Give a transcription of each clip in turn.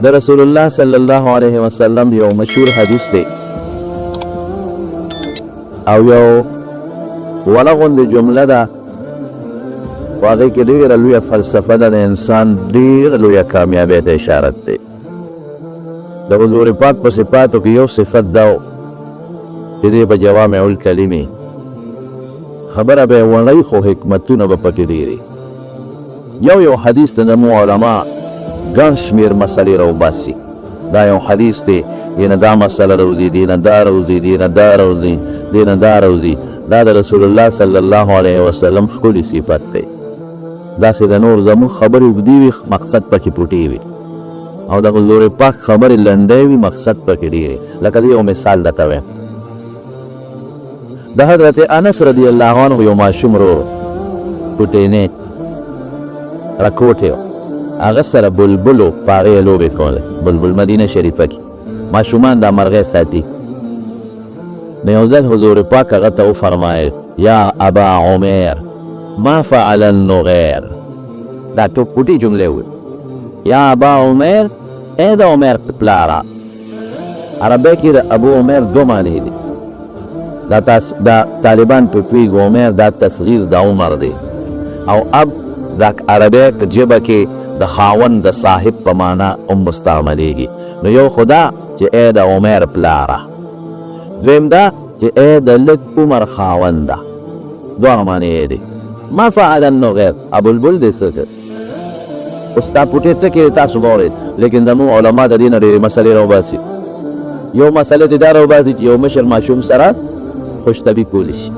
د رسول الله صلی الله علیه وسلم یو مشهور حدیث دی او یو ولغوندې جمله ده په هغې کې ډېره لویه فلسفه ده د انسان ډېره لویه کامیابۍ ته اشارت دی د حضور پاک په صفاتو کې یو صفت دا و چې دی په جوامع الکلمې خبره به یې وړی خو حکمتونه به پکې ډېرې یو حدیث ته زموږ علما ګڼ شمېر مسلې راوباسي دا یو حدیث دی دینه دا مسله راوځي دینه دا راوځي دینه دا راوځي دینه دا راوځي دا د رسول الله صلی الله علیه وسلم ښکلی صفت دی داسې د نور زموږ خبرې اوږدې وي مقصد پکې پټې وي او د حضور پاک خبرې لنډې وي مقصد پکې ډېرې لکه د یو مثال درته وایم د حضرت انس رضی الله عنه یو ماشوم رو پټینې راکوټې هغه سره بلبل و په هغې یې لوبې کولې بلبل مدینه شریفه کې ماشومان دا مرغۍ ساتي نو یو ځل حضور پاک هغه ته وفرمایل یا ابا عمر ما فعل النغیر دا ټوپ پوټې جملې وې یا ابا عمر ای د عمر پلاره عربۍ کې د ابو عمر دو معنی دي دا طالبان په پوهېږي عمر دا تصغیر د عمر دی او اب دا عربۍ ژبه کې د خاوند د صاحب په معنا هم مستعملیږي نو یو خدا چې ای د عمر پلاره دویم دا چې ای د لږ عمر خاونده دواړه معنی دی ما فعل النغیر بلبل دی څه کړ اوس دا پوټې ته کې تاسو واورئ لیکن زموږ علما د دې نه ډېرې مسلې راوباسي یو مسله چې دا راوباسي چې یو مشر ماشوم سره خوشطبي کولی شي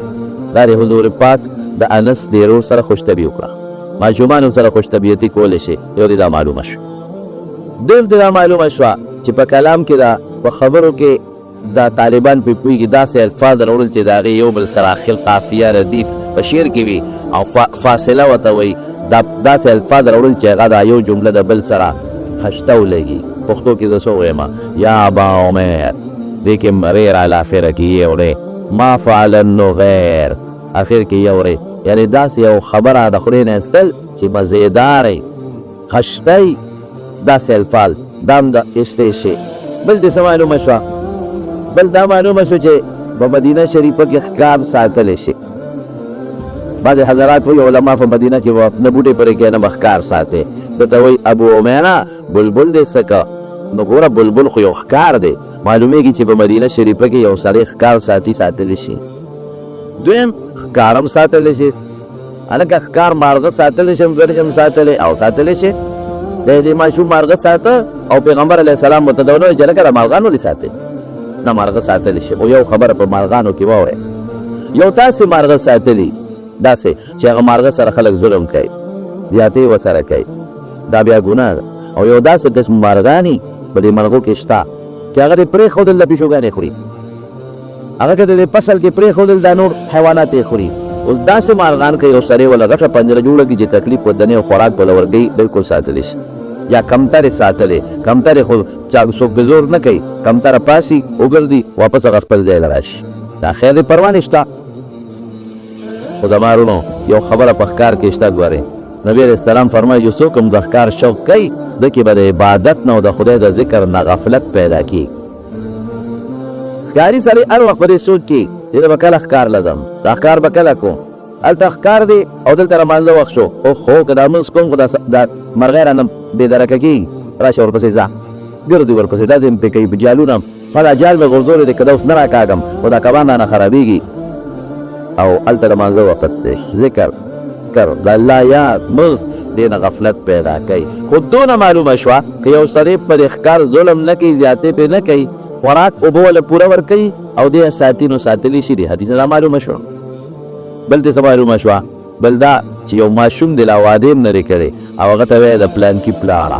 دا د حضور پاک د انس د ورور سره خوشطبي وکړه ماشومانو سره خوشطبیتي کولی شي یو دا معلومه شوه دویم دا معلومه شوه چې په کلام کې دا په خبرو کې دا طالبان په پوهېږي داسې الفاظ راوړل چې د هغې یو بل سره اخر قافیه ردیف په شعر کې وي او فاصله ورته وایي داسې الفاظ راوړل چې هغه دا یو جمله د بل سره خشته ولګي پښتو کې زه څه ووایم یا ابا عمر دې کې مریر علی آخره کې یې وړی ما فعل النغیر آخر کې یې وړی یعنې داسې یو خبره د خولې نه ایستل چې مزېداره خشته داسې الفاظ دا هم د ایستی شي بل دې څه معلومه شوه بل دا معلومه شو چې په مدینه شریفه کې ښکار ساتلی شي بعضې حضرات وایي علما په مدینه کې نه بوټې پرې کې نه به ښکار ساتي دته وایي ابو عمیره بلبل دې څه که نو ګوره بلبل خو یو ښکار دی معلومیږي چې په مدینه شریفه کې یو سړی ښکار ساتلی شي دویم ښکار هم ساتلی شي هلکه ښکار مارغه ساتلی شي ګرش هم ساتلی او ساتلی شي د دې ماشوم مارغه ساته او پیغمبر علیه السلام ورته دا ونه وایي چې هلکه د مارغان ولې ساتې نه مارغه ساتلی شي خو یو خبره په مارغانو کې ووایه یو تاسې مارغه ساتلی داسې چې هغه مارغه سره خلک ظلم کوي زیاتې ورسره کوي دا بیا ګناه ده او یو داسې قسم مارغانې په دې مرغو کې شته چې هغه دې پرېښودل د پیشوګانې خوري هغه که د دې فصل کې پرېښودل دا نور حیوانات یې خوري اوس داسې مارغان که یو سړی وله غټه پنجره جوړه کړي چې تکلیف ودنې او خوراک به له ورکوي بلکل ساتلی شي یا کمترې ساتلې کمترې خو څوک به زور نه کوي کمتره پاسي وګرځي واپس هغه خپل ځای له راشي دا خیر دې پروا نه شته خو زما وروڼو یو خبره په ښکار کې شته ګورئ نبي علیه السلام فرمایي چې څوک هم د ښکار شوق کوي ده کې به د عبادت نه او د خدای د ذکر نه غفلت پیدا کېږي ښکاري سړی هر وخت په دې سوچ کې چې زه به کله ښکار له ځم دا ښکار به کله کوم هلته ښکار دی او دلته رمانځه وخت شو اوهو که دا مونځ کوم خو دا مرغۍ رانه بېدرکه کېږي راشه ورپسې ځه ګرځي ورپسې دا ځې پرې کوي په جالونه ما دا جال مې غورځولی دی که دا اوس نه راکاږم خو دا کبان رانه خرابېږي او هلته رمانځه وخت دی ذکر د الله یاد مغز دې نه غفلت پیدا کوي خو دونه معلومه شوه که یو سړی په دې ښکار ظلم نه کوي زیاتې پرې نه کوي خوراک اوبه وله پوره ورکوي او دې ساتي نو ساتلی شي دې حدیث دا معلومه شوه بل دې څه معلومه شوه بل دا چې یو ماشوم دی لا واده هم نرې کړی او هغه ته وایي د پلانکي پلاره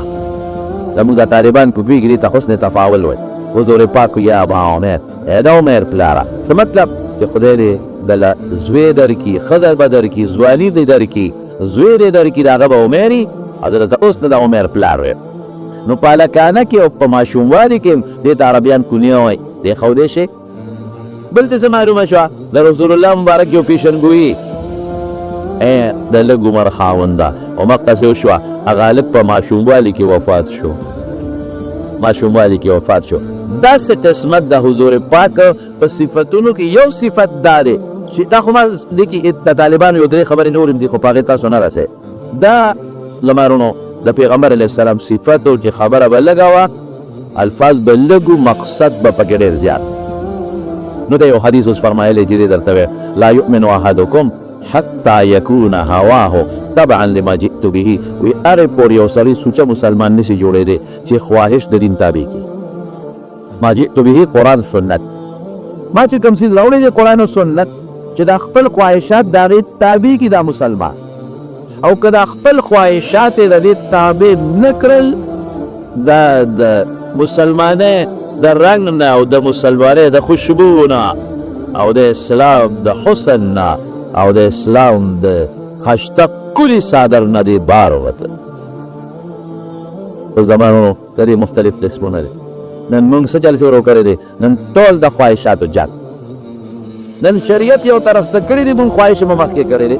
زموږ دا طالبان په پوهېږي دې ته حسن تفاول وایي حضور پاک یا ابا عمر ای د عمر پلاره څه مطلب چې خدای دې دله زوی درکړي ښځه به درکړي ځواني دې درکړي زوی دې درکړي د هغه به عمري حضرت اوس د عمر پلار وی نو په هلکانه کې او په ماشوموالي کې دې ته عربیان کونیه وایي دې ښودی شي بل ته څه معلومه شوه د رسول الله مبارک یو پیشنګویي د لږ عمر خاونده او مقصې وشوه هغه هلک په ماشوموالي کې وفات شو ماشوموالي کې وفات شو. داسې قسمت د حضور پاک په صفتونو کې یو صفت دا دی چې دا خو ما دې کې د طالبانو یو درې خبرې نور هم دي خو په هغې تاسو نه رسئ. دا لمرونو د پیغمبر علیه السلام صفت و چې خبره به لږه وه الفاظ به لږو مقصد به پکې ډېر زیات. نو د یو حدیث اوس فرمایلی چې دې درته وی لا یؤمن احدکم حتی یکون هواه تبعا لما جئت به. وی هرې پورې یو سړی سوچه مسلمان نشي جوړېدی چې خواهش د دین تابع کړي. ما جئت به قرآن سنت، ما چې کوم څیز راوړی دی قرآن او سنت چې د خپل خواهشات د هغې تابع کړي دا مسلمان، او که د خپل خواهشات یې د دې تابع نه کړل دا د مسلمانۍ د رنګ نه او د مسلمانۍ د خوشبو نه او د اسلام د حسن نه او د اسلام د خشته کلي صادر نه دی بار ووته. په زمانو د دې مختلف قسمونه دي. نن موږ څه چل شروع کړی دی؟ نن ټول د خواهشاتو جنګ. نن شریعت یو طرف ته کړی دی، موږ خواهش مو مخکې کړی دی.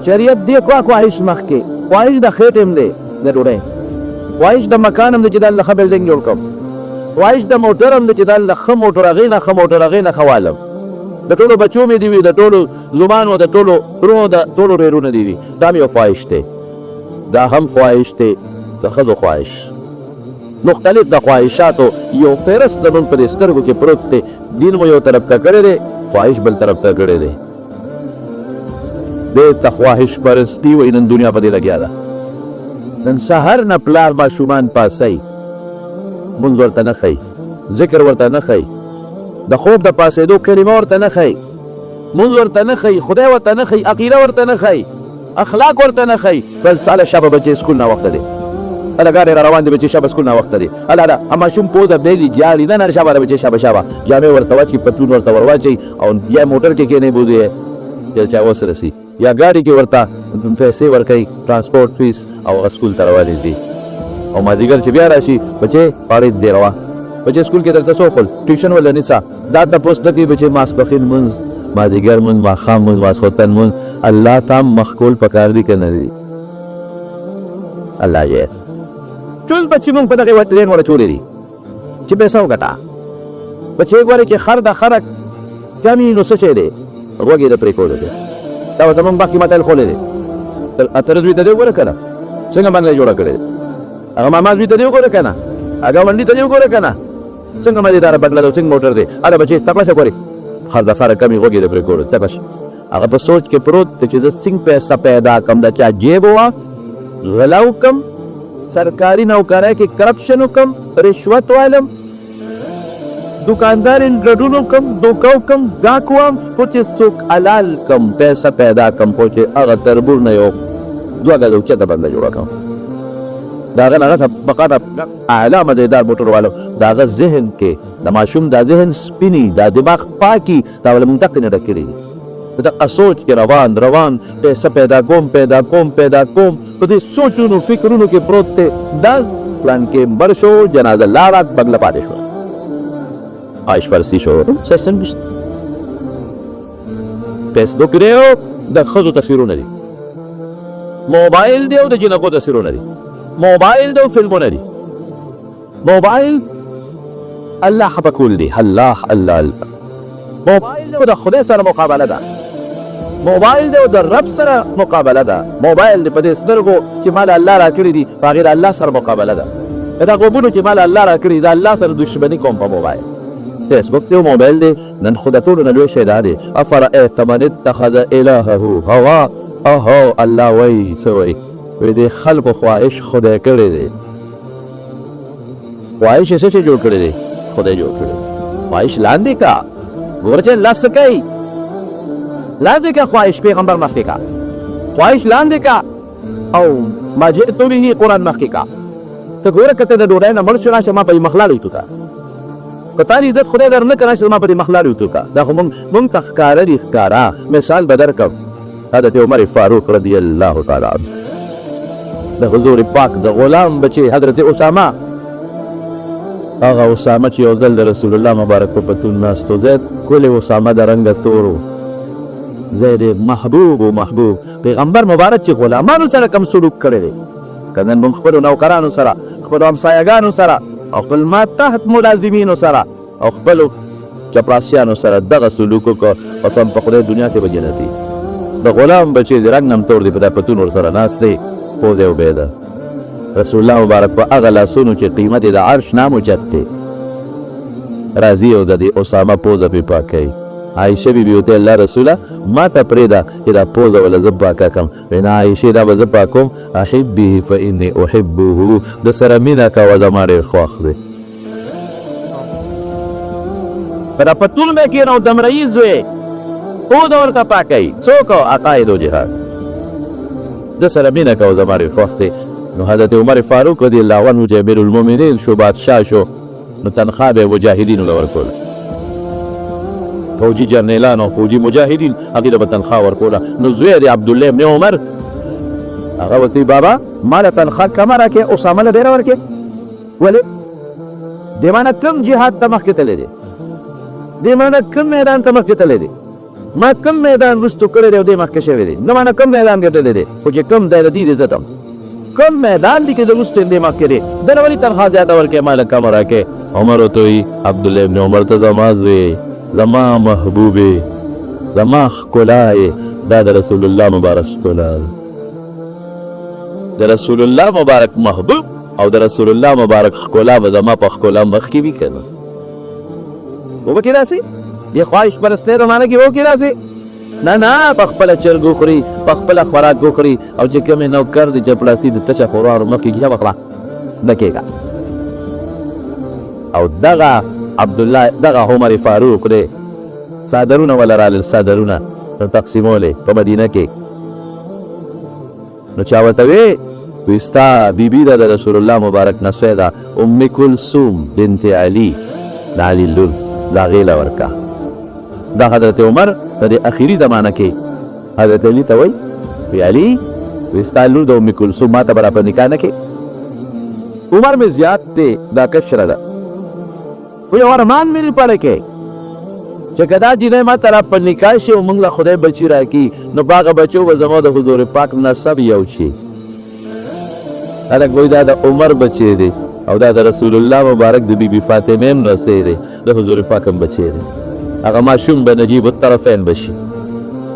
شریعت دې خواهش مخکې، خواهش د خېټ هم دی د ډوډۍ، خواهش د مکان هم دی چې د الله ښه بلډینګ جوړ کړم، خواهش د موټر هم دی چې د الله ښه موټر هغې نه ښه موټر هغې نه ښه والم، د ټولو بچو مې دي وي، د ټولو زمانو د ټولو ترونو د ټولو ریرونه دي وي. دا هم یو خواهش دی. دا هم خواهش دی د ښځو خواهش. مختلف د خواهشاتو یو فهرست د موږ په دې سترګو کې پروت دی. دین مو یو طرف ته کړی دی، خواهش بل طرف ته کړی دی. دې ته خواهش پرستي وایي. نن دنیا په دې لګیا ده. نن سهار نه پلار ماشومان پاسئ، مونځ ورته نه ښیي، ذکر ورته نه ښیي، د خوب د پاسېدو کلمه ورته نه ښیي، مونځ ورته نه ښیي، خدای ورته نه ښیي، عقیده ورته نه ښیي، اخلاق ورته نه ښیي. بل ساله شبه بچې سکول ناوخته دی، هله ګاډی را روان دی بچې شبه سکول ناوخته دی، هله دا ماشوم پوزه بیلي جاړي نه نه شبه بچې شبه جامې ورته واچي، پتلون ورته ور واچوي او یا موټر کې کښېنوي بوځي یا چا وسره سي یا ګاډي کې ورته پیسې ورکوي ټرانسپورټ فیس او هغه سکول ته روانې دي. او مازدیګر چې بیا راشي بچې پاړې دې روا بچې سکول کې درته څو خل ټیوشن ولا نیسه دا تپوس نه کوي بچې ماسپښین مونځ، مازدیګر مونځ، ماښام مونځ، ماسخوتن مونځ. الله ته هم مخکول پکار دي که نه دي؟ الله یې ټول بچې مونږ په دغې لین ورچولې دي چې پیسه وګټه. بچې ګورې چې خر د خره کمي نو څه شی دی؟ غوږ یې د پرېښودی دی. دا به زمونږ مخکې متل خولی دی. اتره زوی ته دې وګوره که نه څنګه باندې جوړه کړې ده. هغه ماما زوی ته دې وګوره که نه، هغه ونډي ته دې وګوره که نه څنګه مزېداره بټله ده، څنګه موټر دی. هله بچې تکړه شه ګورې خر د خره کمې غوږ یې د پرېښودی تکړه شه. هغه په سوچ کې پروت دی چې زه څنګه پیسه پیدا کړم، د چا جیب وه غلا وکړم، سرکاري نوکرۍ کې کرپشن وکړم، رشوت والم، دکاندار ګډون وکړم، دوکه وکړم، ډاک وم، خو چې څوک حلال کړم پیسه پیدا کړم، خو چې هغه تربور نه یو دوه ګزه اوچته بنده جوړه کړم. د هغه نه هغه بقاته اعلی مزېدار موټر والو د هغه ذهن کې د ماشوم دا ذهن سپیني دا دماغ پاکي دا ولې موږ دقې نه ډک کړي دي. په دغه سوچ کې روان پیسه پیدا کوم په دې سوچونو فکرونو کې پروت دی. دا پلان کې مړ شو، جنازه لاړه، بګله پاتې شوه، عایش فرسي شو. سیستم نشته. فیسبوک دی او د ښځو تصویرونه دي، موبایل دی او د جنکو تصویرونه دي، موبایل دی او فلمونه دي. موبایل الله خفه کول دی. الله موبایل دی او د خدای سره مقابله ده، موبایل دی او د رب سره مقابله ده. موبایل دی په دې سترګو چې مال الله را کړي دي په هغې د الله سره مقابله ده. دا غوږونو چې مال الله را کړي د الله سره دشمني کوم په موبایل. فیسبوک دی او موبایل دی. نن خو د ټولو نه لوی شی دا دی افرأیت من اتخذ الهه هوا. اوهو الله وایي څه وایي؟ وایي د خلکو خواهش خدای کړی دی. خواهش یې څه شی جوړ کړی دی؟ خدای جوړ کړی دی. خواهش لاندې کا ګوره چې الله څه کوي. لاندې کا خواهش پیغمبر مخکې کا، خواهش لاندې کا او ما جئت به قرآن مخکې کا. ته ګوره که ته د ډوډۍ نه مړ شو راشه ما پهې مخ لاړی تو کا، که تا دې عزت خدای در نه که راشه ما پهې مخ لاړی تو کا. دا خو مونږ ته ښکاره دي ښکاره. مثال به درکړم حضرت عمر فاروق رضی الله تعالی عنه د حضور پاک د غلام بچی حضرت اسامه. هغه اسامه چې یو ځل د رسول الله مبارک په پتون ناست و، زید کلې اسامه د رنګه تور و، زید محبوب پیغمبر مبارک چې غلامانو سره کم سلوک کړی دی، که نن موږ خپلو نوکرانو سره خپلو همسایهګانو سره او خپل ما تحت ملازمینو سره او خپلو چپړاسیانو سره دغه سلوک وکړو قسم په خدای دنیا کې به جنتي د غلام بچی د رنګ نم تور دی په دا پتون ورسره ناست دی پوه دی عبیده رسول الله مبارک په هغه لاسونو چې قیمت یې د عرش نه اوچت دی راځي او د دې اسامه پوزه پې پاکوي عایشه بیبي ورته الله رسوله ما ته پرېږده چې دا پوزه وله زه پاکه کړم وایي نه عایشې دا به زه پاکوم احبه فاني احبه د سره مینه کوه زما ډېر خوښ دی په دا پتون به کښېنو دم رئیس وې پوزه ورته پاکوي څوک عقاید و جهاد د سره مینه کوه زما ډېر خوښ دی نو حضرت عمر فاروق رضی الله عنه چې امیر المؤمنین شو بادشاه شو نو تنخواه به مجاهدینو له ورکوله فوجي جرنیلان او فوجي مجاهدین هغې ته به تنخواه ورکوله نو زوی د عبدالله ابن عمر هغه ورته بابا ما له تنخواه کمه راکړې اسامه له ډېره ورکړې ولې دې مانه کوم جهاد ته مخکې تللی دی دې مانه کوم میدان ته مخکې تللی دی ما کوم میدان وروستو کړی دی او دې مخکې شوی دی نه مانه کوم میدان ګټلی دی خو چې کوم دی د دې عزت هم کوم میدان دی کې د وروستو دې مخکې دی دله ولې تنخواه زیاته ورکړې ما له کمه راکړې عمر ورته وایي عبدالله ابن عمر ته زما زوی زما محبوبې زما ښکلا یې دا د رسول الله مبارک ښکلا د رسول الله مبارک محبوب او د رسول الله مبارک ښکلا به زما په ښکلا مخکې وي که نه وبه کې داسې دې خواهش پرستۍ زمانه کې و کې داسې نه په خپله چرګ وخوري په خپله خوراک وخوري او چې کومې نوکر د چپړاسي د تچه خوروارو مخکې کیسه وخوره نه کېږه او دغه عبدالله دغه عمر فاروق دی صادرونه ولا رالل صادرونه نو تقسیمولې په مدینه کې نو چا ورته وی ستا بیبي ده د رسول الله مبارک نه سوی ده ام کلثوم بنت علي د علي لور د هغې له ورکه دا حضرت عمر په دې اخري زمانه کې حضرت علي ته وایي وی علي وی ستا لور د ام کلثوم ما ته به را په نکاح نه کې عمر مې زیات دی دا کشره ده وی ارمان مې لپاره کې چې که دا جینۍ ما ته را په نکاح شي او موږ له خدای بچي راکړي نو په هغه بچو به زما د حضور پاک نسب یو شي خلک وایي دا د عمر بچی دی او دا د رسول الله مبارک د بیبي فاطمې هم رسی دی د حضور پاک هم بچی دی هغه ماشوم به نجیب الطرفین بشي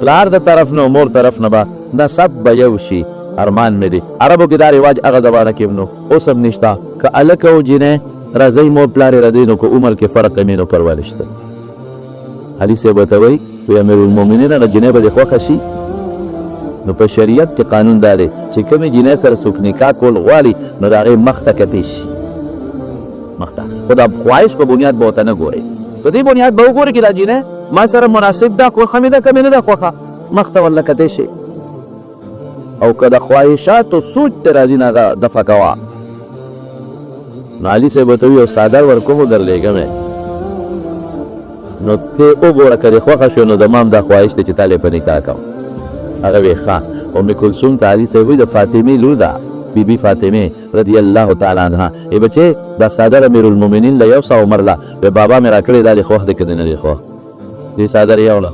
پلار د طرف نه مور طرف نه به نسب به یو شي ارمان مې دی عربو کې دا رواج هغه زمانه کې هم نو اوس هم نشته که هلک او جینۍ راځئ مور پلار یې راځئ نو که عمر کې فرق کمي نو پروا نشته علي صاحب ورته وایي وی امیر المؤمنین نه جینۍ به دې خوښه شي نو په شریعت کې قانون دا دی چې کومې جینۍ سره څوک نکاح کول غواړي نو د هغې مخ ته کتی شي مخ ته خو د خواهش په بنیاد به ورته نه ګورئ په دې بنیاد به وګورئ چې دا جینۍ ما سره مناسب ده خوښه مې ده که مې نه ده خوښه مخ ته ورله کتی شي او که د خواهشاتو سوچ ته راځي نه هغه دفع کوه نو علي صاحب ورته وایي یو څادر ورکوم درلېږم نو ته وګوره که دې خوښه شو نو زما هم دا خواهش دی چې تا په نکاح کوم هغه وی ښه ام کلثوم ته علي صاحب وایي د فاطمې لور ده بیبي فاطمې رضی الله تعالی عنها ای بچې دا څادر امیر المؤمنین له 100 عمر له وی بابا مې راکړې دا دې خوښ دی که دې نه دی خوښ دې څادر یو له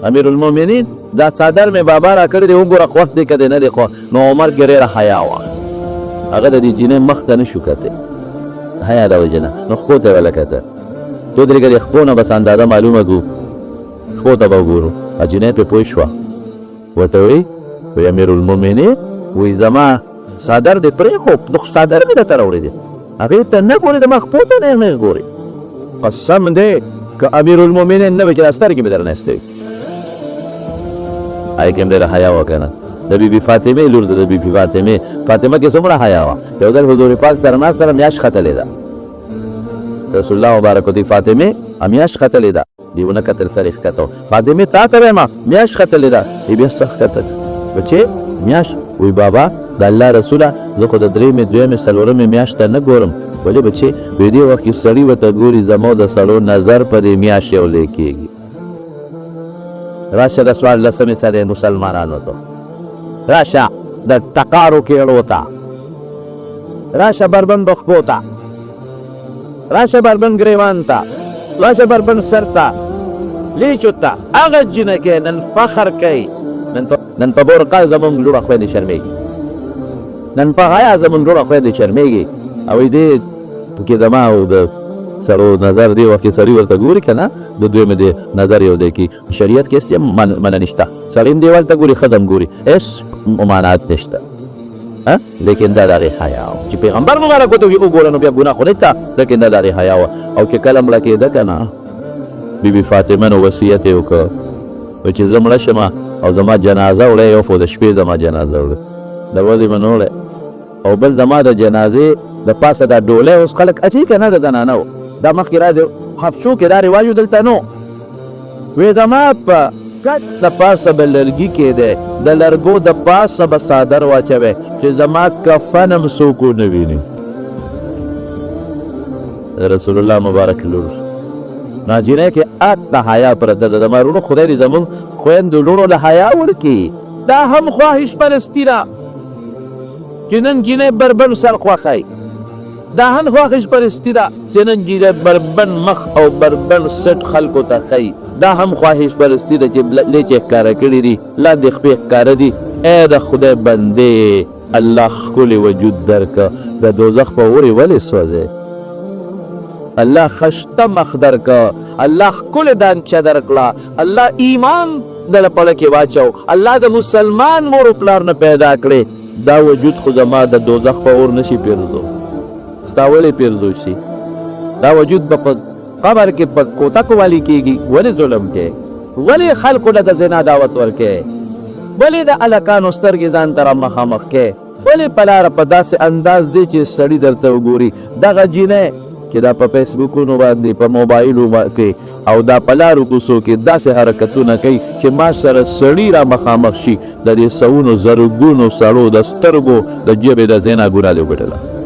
امیر المؤمنین دا څادر مې بابا راکړی دی وګوره خوښ دی که دې نه دی خوښ نو عمر کې ډېره حیا وه هغه د دې جینۍ مخ ته نه شو کتی حیا د وجې نه نو خپو ته یې ولکته تو درې که د خپو نه بس اندازه معلومه کړو خپو ته به وګورو جینۍ پرې پوه شوه ورته وی امیر المؤمنین وی زما څادر دې پرېښود نو څادر مې درته راوړی دی هغې ته نه ګورې زما خپو ته نه ګورې قسم دی که امیر المؤمنین نه وي چې دا سترګې مې درنیستې وي هغې کې هم ډېره حیا وه که نه د بیبي فاطمې لور ده د بیبي فاطمه کې څومره حیا وه یو ځل حضور پاک سره ناست سره میاشت ختلې ده رسول الله مبارک ورته فاطمې میاشت ختلې ده دی ونه کتل سر یې ښکته فاطمې تا ته وایم میاشت ختلې ده ای بیا څه ښکته بچې میاشت وی بابا د الله رسوله زه خو د درېیمې دویمې څلورمې میاشت ته نه ګورم ولې بچې وی دې وخت کې سړي ورته ګوري زما د سړو نظر په دې میاشت یو لی کېږي راشه د څوارلسمې سره مسلمانانو ته راشه د ټقارو کېړو ته راشه بربند بخبو ته راشه بربند ګریوان ته راشه بربند سر ته لیچو ته هغه جینکې نن فخر کوي نن په بورقا زمونږ لوړه خویندې شرمېږي نن په حیا زمونږ ډوړه خوی دی شرمېږي او دې پکې زما او د سړو نظر دی وخت کې سړي ورته ګوري که نه د دوی مې د نظر یو دی کې شریعت کې هېڅ منع نشته سړی هم دیوال ته ګوري ښځه هم ګوري هېڅ ممانعت نشته لیکن دا د هغې حیا وه چې پیغمبر مبارک ورته وګوره نو بیا ګناه خو نشته لیکن دا د هغې حیا وه او چې کله مړه کېده که نه بیبي فاطمه نو وصیت یې وکړ وایي چې زه مړه شم او زما جنازه وړی یو خو د شپې زما جنازه وړی د ورځې به نه وړی او بل زما د جنازې د پاسه دا ډولۍ اوس خلک اچوي که نه د زنانه دا مخکې را د حفشو کې دا رواج دلته نو وی زما په کټ د پاسه به لرګي کېدی د لرګو د پاسه به څادر واچوی چې زما کفن هم څوک ونه ویني رسول الله مبارک لور ناجینۍ کې د حیا پرته ده زما وروڼو خدای دې زموږ خویندو لوڼو له حیا ورکړي دا هم خواهش پرستي ده چې نن جینۍ بربن سر خوښوي دا هم خواهش پرستی ده چې نن جینۍ بربن مخ او بربن سټ خلکو ته ښیي دا هم خواهش پرستی ده چې لیچې ښکاره کړي دي لاندې خپې ښکاره دي ای د خدای بندې الله ښکلی وجود درکه د دوزخ په اورې ولې سوځې الله خشته مخ درکه الله ښکلی دانچه درکړه الله ایمان دله پړه کې واچو الله د مسلمان مور و پلار نه پیدا کړې دا وجود خو زما د دوزخ په اور نشي پیرزو ستا ولې پیرزو شي دا وجود به په قبر کې په کوتک والی کېږي ولې ظلم کې ولې خلکو له د زنا دعوت ورکې ولې د هلکانو سترګې ځان ته مخامخ کې ولې په لاره په داسې انداز دی چې سړي درته وګوري دغه جینۍ چې دا په فیسبوکونو باندې په موبایلو کې او دا په لارو کوڅو کې داسې حرکتونه کوي چې ما سره سړي را مخامخ شي د دې سوونو زرګونو سړو د سترګو د ژبې د زنا ګناه دې وګټله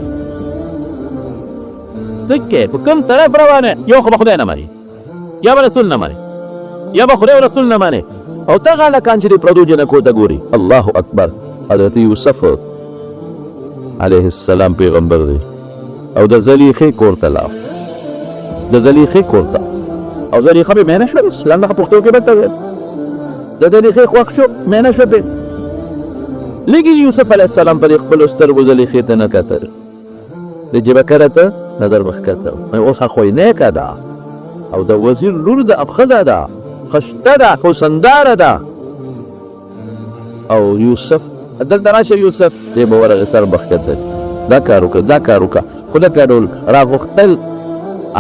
څه کې په کوم طرف روانه یو خو به خدای نه مني یا به رسول نه مني یا به خدای او رسول نه مني او ته هلکان چې د پردو جنکو ته ګوري الله اکبر حضرت یوسف علیه السلام پیغمبر دی او د زلیخې کور ته لاړ د زلیخې کور ته او زلیخه به مینه شوه اسلام دغه پښتو کې به ته د زلیخې خوښ شو مینه شوه پې لیکن یوسف علیه السلام پر خپلو سترګو زلیخې ته نه کتل د جبه کرته نظر مخکته اوس خو یې نیکه ده او د وزیر لور ده ښځه ده خشته ده حسنداره ده او یوسف دلته راشه یوسف دې به ورغې سر مخکته دا کار وکړه دا کار وکړه خو دغه ډول راغوښتل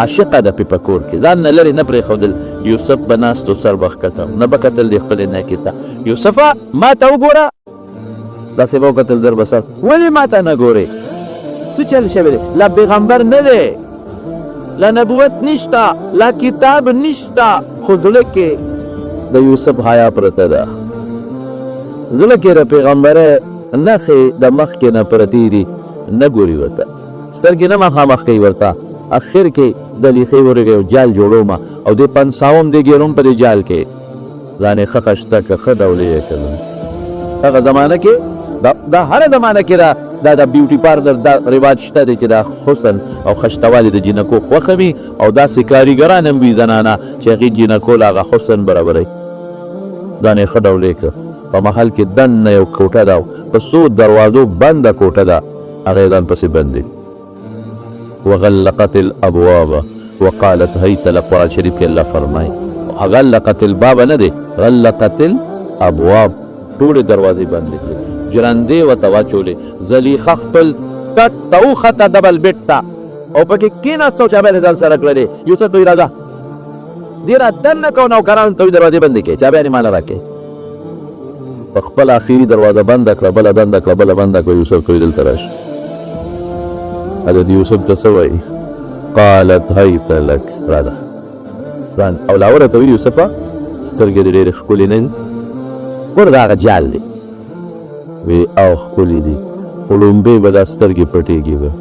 عاشقه ده پې په کور کې ځان نه لرې نه پرېښودل یوسف به ناست و سر به ښکته نه به کتل د خپلې نیکې ته یوسفه ما ته وګوره داسې به وکتل زر به سر ولې ما ته نه ګورې څه چل شوی دی لا پیغمبر نه دی لا نبوت نشته لا کتاب نشته خو زړه کې د یوسف حیا پرته ده زړه کې د پیغمبره نښې د مخکې نه پرتې دي نه ګوري ورته سترګې نه مخامخ کوي ورته اخر کې د لیخې ورغې یو جال جوړوم او د 500 دې ګیروم په دې جال کې ځان یې ښه خشته که ښه ډولې یې کړم هغه زمانه کې دا هره زمانه کې دا د بیوټي پارلر دا رواج شته دی چې دا حسن او خشتوالي د جینکو خوښه وي او داسې کاریګران هم وي زنانه چې هغې جینکو له هغه حسن برابروي ځان یې ښه ډولې که په محل کې دننه یو کوټه ده په څو دروازو بنده کوټه ده هغه یې ځان پسې بند دی وغلقت الابواب وقالت هیت له قرآن شریف کې الله فرمایي غلقت الباب نه دی غلقت الابواب ټولې دروازې بندې کړې جرندې ورته واچولې زلیخه خپل کټ ته وخته ډبل بیټ ته او پکې کېناستو چابه یې ځان سره کړلې یوسف ته وایي راځه دې را دننه کو نوکرانو ته وایي دروازې بندې کړې چابه یې ماله راکړې په خپل اخري دروازه بنده کړه بله بنده کړه بله بنده کړه یوسف ته وایي دلته راشه حضرت یوسف ته څه وایي قالت هیت لک راځه ځان او لاوره ته وایي یوسفه سترګې دې ډېرې ښکلې نه دي ګوره دا هغه جال دی وی او ښکلي دي خو لومبې به دا سترګې پټېږي به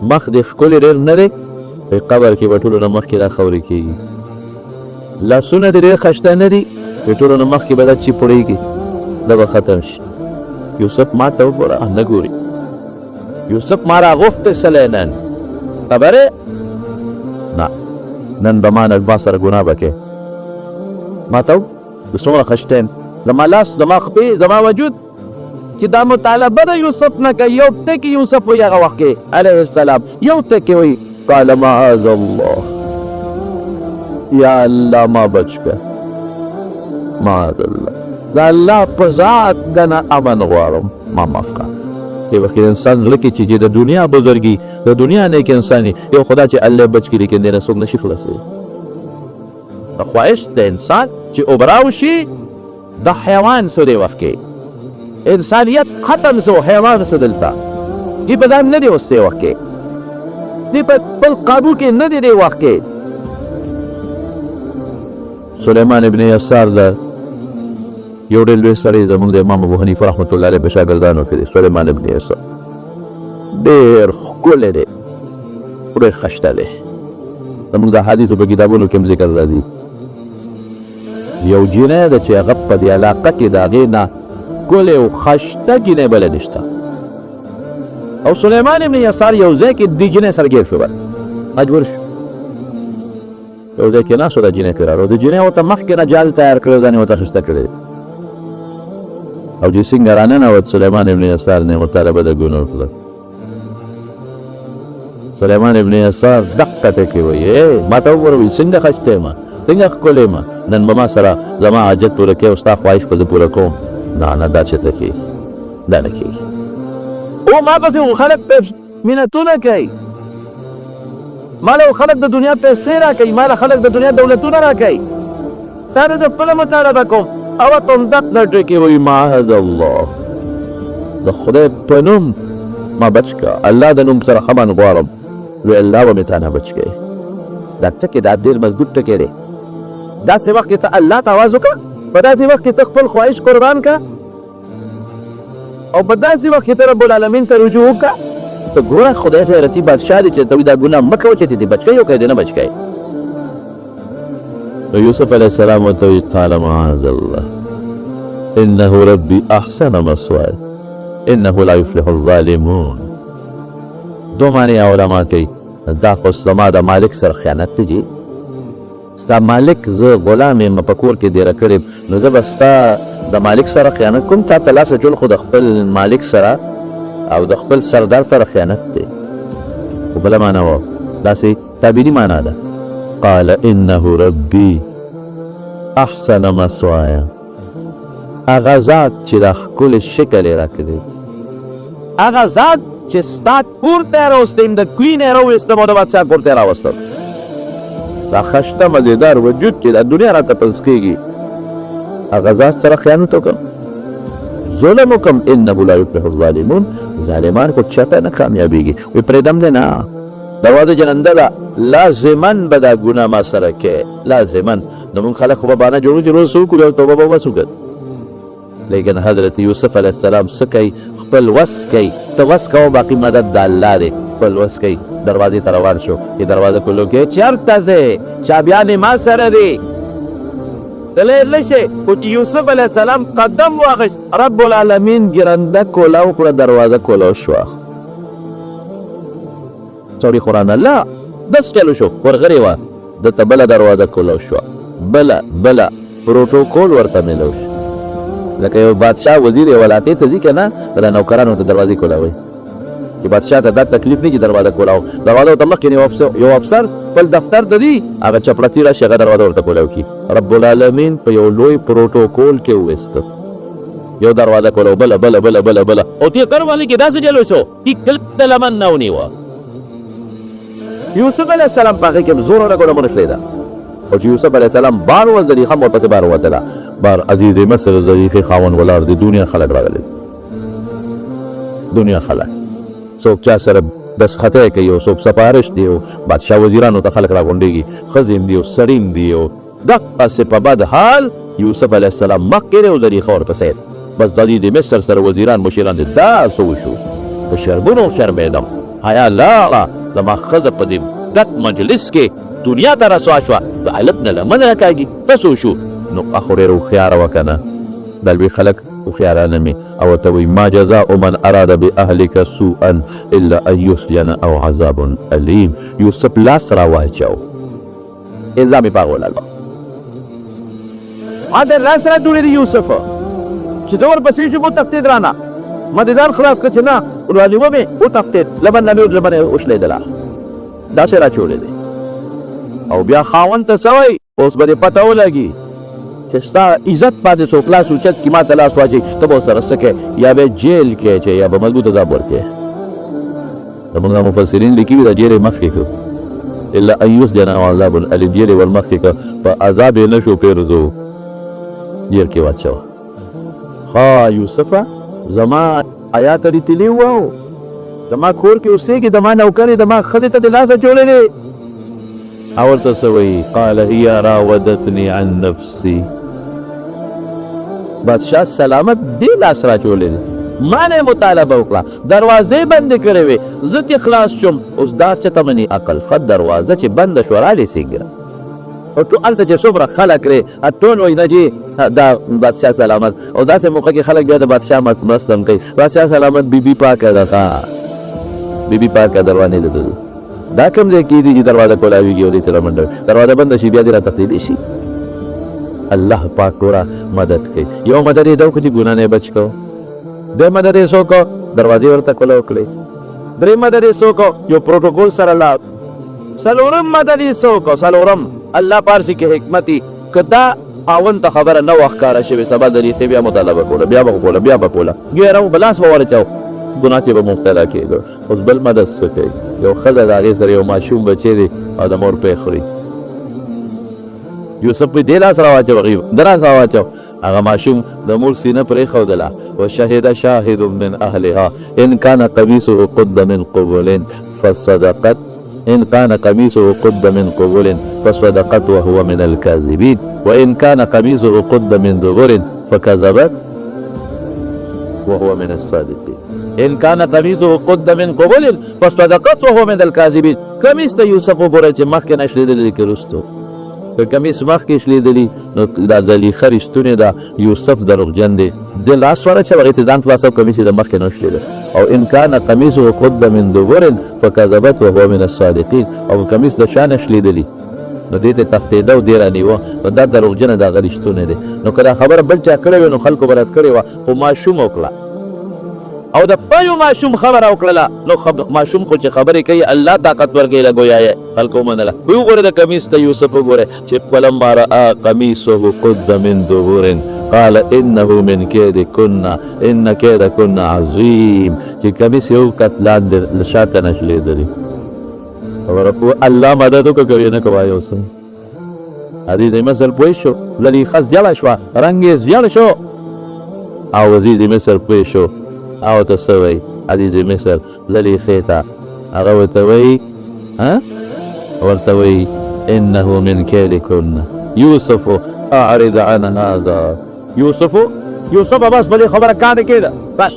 مخ دې ښکلې ډېر نه دی په قبر کې به ټولو نه مخکې دا خاورې کېږي لاسونه دې ډېر خشته نه دي په ټولو نه مخکې به دا چې پړېږي دا به ختم شي یوسف ما ته وګوره نه ګوري یوسف ما راغوښتی سلی نن خبرې نه نن به ما نه ما سره ګناه به کې ما ته د څومره خشته یم زما لاس زما خپې زما وجود چې دا مطالبه د یوسف نه کوي یو ټکي یوسف وایي هغه وخت کې علیه السلام یو ټکي وایي قال معاذ الله یا الله ما بچ کړه معاذ الله دا الله په ذات دنه امن غواړم ما معاف کړه کې وخت انسان زړه کې چې د دنیا بزرګي د دنیا نه کې انساني یو خدا چې الله بچ کړي کې نه څوک نشي خلاصي د خواهش د انسان چې اوبراو شي د حیوان سره وخت کې انسانیت ختم شو حیوان سره دلته دی په ځان نه دی اوسه وخت کې دی په خپل قابو کې نه دی وخت کې سليمان ابن يسار دا یو ډېر لوی سړی زموږ د امام ابو حنیفه رحمت الله علیه په شاګردانو کې دی سليمان ابن يسار ډېر ښکلی دی ډېر خشته دی زموږ د حدیثو په کتابونو کې هم ذکر راځي یو جینۍ ده چې هغه په دې علاقه کې د هغې نه ښکلې او خشته جینۍ بله نشته او سليمان ابن يسار یو ځای کې دې جینۍ سره ګیر شو مجبور شو یو ځای کې ناست و د جینۍ کې راغلو د جینۍ ورته مخکې نه جال تیار کړی ځان یې ورته اخیسته کړی او چې څنګه راننوت سليمان ابن يسار نه مطالبه د ګونو وکړه سليمان ابن يسار دقه ټکي وایي ما ته وګوره وایي څنګه خشته یم څنګه ښکلی یم نن به ما سره زما حاجت پوره کوې او ستا خواهش به زه پوره کوم نه دا چېرته کېږي دا نه کېږي او ما پسې خلک منتونه کوي ما له خلک د دنیا پیسې راکوي ما له خلک د دنیا دولتونه راکوي دا نه زه خپله مطالبه کوم او ته هم دقه ټکي وایي معاذ الله د خدای په نوم ما بچ که الله د نوم سره امن غواړم وی الله به مې تا نه بچ کوي دا ټکي دا ډېر مضبوط ټکی دی داسې وخت کې ته الله ته آواز وکړه په داسې وخت کې ته خپل خواهش قربان که او په داسې وخت کې ته رب العالمین ته رجوع وکړه ته ګوره خدای غیرتي بادشاه دی چې ته دا ګناه مه کوه چې دې بچ کوي او که دې نه بچ کوي نو یوسف علیه السلام ورته وایي قال معاذ الله انه ربي احسن مثواي انه لا يفلح الظالمون دو معنی علما کوي دا خو زما د مالک سره خیانت دی جي ستا مالک زه غلام یم په کور کې دیره کړې نو زه به ستا د مالک سره خیانت کوم تا ته لاس اچول خو د خپل مالک سره او د خپل سردار سره خیانت دی خو بله معنا وه داسې تعبیري معنا ده قال انه ربي احسن مثوایا هغه ذات چې دا ښکلی شکل یې راکړی هغه ذات چې ستا کور ته یې راوستیم د کوین یې راویستم او د بادشاه کور ته یې راوستم دا خشته مزېدار وجود چې دا دنیا راته پنځ کېږي هغه ذات سره خیانت وکړم ظلم وکړم انه لا یفلح الظالمون ظالمان خو چاته نه کامیابېږي وی پرېږدم دی نه دروازه جننده ده لازمن به دا ګناه ما سره کې لازمن نو موږ خلک خو به بهانه جوړو چې روز څه وکړو او توبه به وباسو که لیکن حضرت یوسف علیه السلام څه کوي خپل وس کوي ته وس کوه باقي مدد د الله دی خپل وس کوي دروازې ته روان شو چې دروازه کولو کې چېرته ځې چابیانې ما سره دی دلی لشي خو چې یوسف علیه السلام قدم واخیست رب العالمین ګرنده کوله وکړه دروازه کوله شوه سوري قرآن الله دس چلو شو ورغرې وه دته بله دروازه کوله شوه بله پروټوکول ورته میلو شو لکه یو بادشاه وزیر یو ولاتې ته ځي که نه د نوکرانو ته دروازې کولاوئ چې بادشاه ته دا تکلیف نه چې دروازه کولاو دروازه ورته مخکې یو افسر خپل دفتر ته ځي هغه چپړتي راشي هغه دروازه ورته کولاو کړي رب العالمین په یو لوی پروټوکول کې وویسته یو دروازه کولاو بله او تی کروالي کې داسې جلو شو چې کلک د لمن نه ونیوه یوسف علیه السلام په هغې کې زور ورکړه منښلېده او چې یوسف علیه السلام بار و زلیخه ورپسې بار ووتله بار عزیز مصر زلیخې خاوند ولاړ دی دنیا خلک راغلي دنیا خلک څوک چا سره دستخطی کوي او څوک سپارش دی او بادشاه وزیرانو ته خلک راغونډېږي ښځې دي او سړي دی او دقسې په بد حال یوسف علیه السلام مخکې دی او زلیخه ورپسې بس د دې د مصر سره وزیران مشیران دي دا څه وشو په شرمونو شرمېدم حیا لاړه زما ښځه په دې ګډ مجلس کې دنیا ته رسوا شوه د هلک نه لمن راکاږي څه وشو نو اخو ډېره هوښیاره وه که نه دا لوی خلک هوښیارانه مې او ورته وایي ما جزاء من اراد باهلک سوءا الا ان یسجن او عذاب الیم یوسف لاس راواچاو الزام یې په هغه ولګاو ما د لاس راډولې د یوسف چې زه ورپسې شوم وتښتېد رانه ما دې ځان خلاص کړ چې نه ورباندې ومې وتښتېد لمن نه مې ورباندې وشلېدله داسې راچولې دی او بیا خاوند ته څه وایي اوس به دې پته ولګي چې ستا عزت پاتې څوک لاس اوچت کړي ما ته لاس واچوي ته به ورسره څه کوې یا به جیل کې اچوې یا به مضبوط عذاب ورکوې زموږ مفسرین لیکي دا جیل یې مخکې کړو الا ان یسجن او عذاب الیم جیل یې ورمخکې کړه په عذاب یې نه شو پېرزو جیل کې واچوه ښه یوسفه زما آیات ریتلي وو زما کور کې اوسېږي زما نوکرې زما ښځې ته د لاسه جوړېدې او ورته څه وایي قال هي راودتني عن نفسي بادشاه سلامت دې لاس راچولې دی ما نه مطالبه وکړه دروازې بندې کړې وې زه ترې خلاص شوم اوس دا څه ته مني عقل ښه دروازه چې بنده شوه رالې څنګه او ټول هلته چې څومره خلک دی ټول وایي نه جي دا بادشاه سلامت او داسې موقع کې خلک بیا د بادشاه مستم کوي بادشاه سلامت بیبي پاکه ده ښه بیبي پاکه دروانې ده دا کوم ځای کې دي چې دروازه کولاویږي او دې ته رامنډوي دروازه بنده شي بیا دې راتښتېدی شي الله پاک ګوره مدد کوي یو مدد یې دا وکړو چې ګناه نه بچ کړو دوی مدد یې څه وکړو دروازې ورته کوله وکړې درې مدد یې څه وکړو یو پروټوکول سره لاړ څلورم مدد یې څه وکړو څلورم الله پارسي کې حکمتي که دا خاوند ته خبره نه وه ښکاره شوې سبا د ریښې بیا مطالبه کوله بیا به کوله بیا به کوله ګیره به لاس به ورچاو ګناه کې به مبتلا کېږو اوس بل مدد څه کوي یو ښځه د هغې سره یو ماشوم بچی دی او د مور پې خوري یوسف په دې لاس راواچو د لاس راواچو هغه ماشوم د مور سینه پرېښودله وشهد شاهد من اهلها ان كان قميصه قد من قبل فصدقت إن كان قميصه قد من قبل فصدقت وهو من الكاذبين وإن كان قميصه قد من دبر فكذبت وهو من الصادقين إن كان قميصه قد من قبل فصدقت وهو من الكاذبين قميص ته یوسف وګوره چې مخکې نه شلېدلی کې وروستو که قمیص مخکې شلېدلي نو دا زلیخه رښتونې ده یوسف دروغجن دی د لاس واچوه هغې ته ځان خلاصو قمیص یې د مخکې نه شلېده او ان کان قمیصه قد من دبر فکذبت وهو من الصادقین او قمیص د شا نه شلېدلي نو دې ته تښتېده او دې رانیوه نو دا دروغجنه ده هغه رښتونې دی نو که دا خبره بل چا کړې وې نو خلکو به رد کړې وه خو ماشوم وکړه او د پيو ماشوم خبره وکړله نو ماشوم خو چې خبرې کوي الله طاقت ورکوي له ګویا یې خلکو ومنله وګوره د قمیص ته یوسف وګوره چې فلما رأى قمیصه قد من دبر قال انه من کیدکن ان کیدکن عظیم چې قمیص یو کت لاندې له شاته نه شلېدلي الله مدد وکړه که یې نه کوه یوسف حدیث مصر پوه شو زلیخه زیړه شوه رنګ یې زیړ شو او وزیر مصر پوه شو او ته څه وایي عزیز مصر زلیخې ته هغه ورته وایي ورته وایي انه من کیدکن یوسف اعرض عن هذا یوسف بس بلې خبره کاڼې کېده بس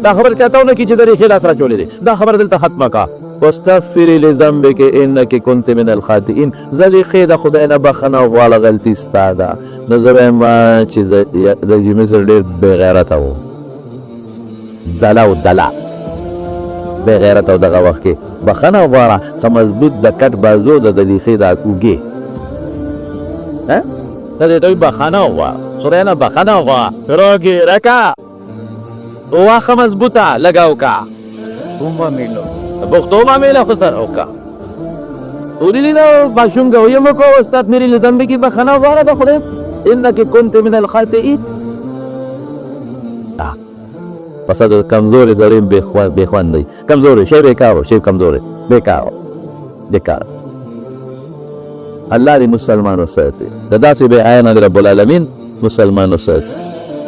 دا خبره چاته ونه کړي چې د ریښې لاس راچولې دی دا خبره دلته ختمه کړه واستغفري لذنبك انك كنت من الخاطئين زلیخې د خدای نه بخښنه وغواړه غلطي ستا ده نو زه به یم چې د مصر ډېر بېغیرته و دلا بے غیرت او دغه وخت کې بخښنه وغواړه ښه مضبوط د کټ بازو د زلیخې دا اوږې ته دې ته وایي بخښنه وغواړه خدای نه بخښنه وغواړه روږې رکه واښه مضبوطه لږه وکړه ومامېلو پښتو معامله خو سره وکړه ولیدې دا ماشوم ګویه مه کوه استاد میرې له ذنبې کې بخښنه وغواړه د خدای انک کنت من الخاطئین پس د کمزورې زریم بې خوند دی کمزورې شی بېکار شی کمزورې بېکار الله دې مسلمان وساتي د داسې بې عینه د رب العالمین مسلمان وساتي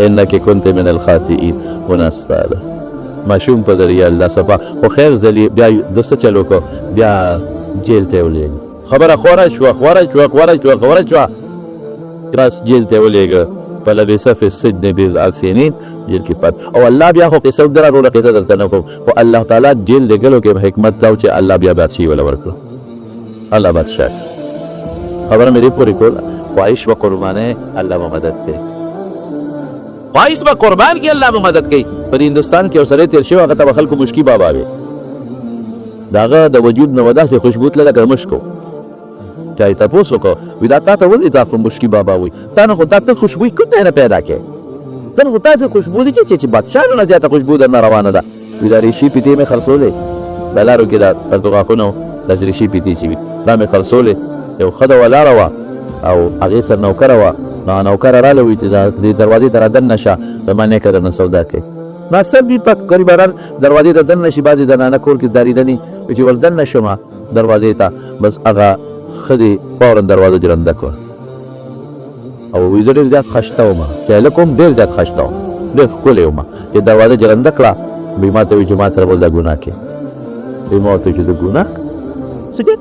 انک کنت من الخاطئین ونستا ده ماشوم په ذریعه الله صفا خو خیر زلی بیا د څه چل وکړو بیا جیل ته یې ولېږه خبره خوره شوه راس جیل ته یې ولېږه فلبث في السجن بضع سنين جیل کې پات او الله بیا خو قصه درا ټوله قصه درته نه کوم خو الله تعالی جیل لګلو کې حکمت دا چې الله بیا بادشاهي ولا ورکړو الله بادشاہ خبره مې پوری کول خواهش و قربانه الله مدد کوي خواهش و قربان کې الله مدد کوي په هندستان کې اوسره تیر شو هغه ته خلکو مشکی بابا وي داغه د وجود نه وداسې خوشبو تله لکه مشکو چای تاسو کو ودا تا ته ولې تاسو مشکی بابا وي تا نه خو تا ته خوشبو کوم نه پیدا کې تن خو تاسې خوشبو دي چې بادشاه نه زیاته خوشبو درنه روانه ده. وي دا ریشي پیتې مې خرڅولې د لارو کې دا پرتوغاښونه دا چې ریشي پیتې چې وي دا مې خرڅولې. یو ښځه ولاړه وه او هغې سره نوکره وه. نو نوکره راله وي چې دې دروازې ته را دننه شه زما نیکه درنه سودا کوي. نو اکثر دوی په غریبانان دروازې ته دننه شي. بعضې زنانه کور کې دارېدنې چې ور دننه شمه دروازې ته بس هغه ښځې فورا دروازه جرنده کړه او وایي زه ډېر زیات خشته وم چې هلک هم ډېر زیات خشته وم ډېر ښکلی وم چې دروازه جرنده کړه. وایي ما ته وایي چې ما سره بل دا ګناه کوې. وایي ما ورته وایي چې زه ګناه څه کوې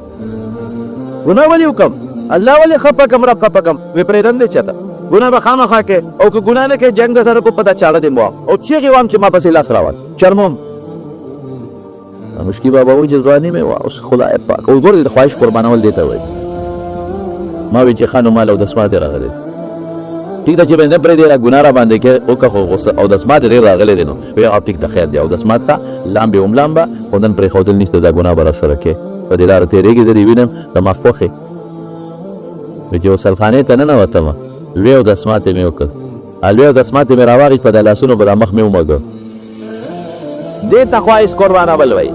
ګناه ولې وکړم الله ولې خفه کړم رب خفه کړم. وایي پرېږدم دی چېرته ګناه به خامخا کوې او که ګناه نه کوې جنګ د سره کو پته چاړه دې مو او چیغې وام چې ما پسې لاس راوړ شرموم. مشکي بابا وایي چې ځواني مې وه اوس خدای پاک اوس ګوره د خواهش قربانول دې ته وایي. ما وایي چې ښه نو ما له اودسمات یې راغلی ټیک ده چې به نه پرېږدې را ګناه را باندې کې وکړه خو غصه اودسمات یې ډېر راغلی دی. نو وایي او ټیک ده خیر دی اودسمات کا لامبې هم لامبه خو نن پرېښودل نشته دا ګناه به راسره کوې په دې لاره تېرېږي زه دې وینم زما خوښې. وایي چې غسلخانې ته ننوتمه لوی اودسمات یې مې وکړ لوی اودسمات یې مې راواخېست په دا لاسونو به دا مخ مې ومږه. دې ته خواهش قربانول وایي.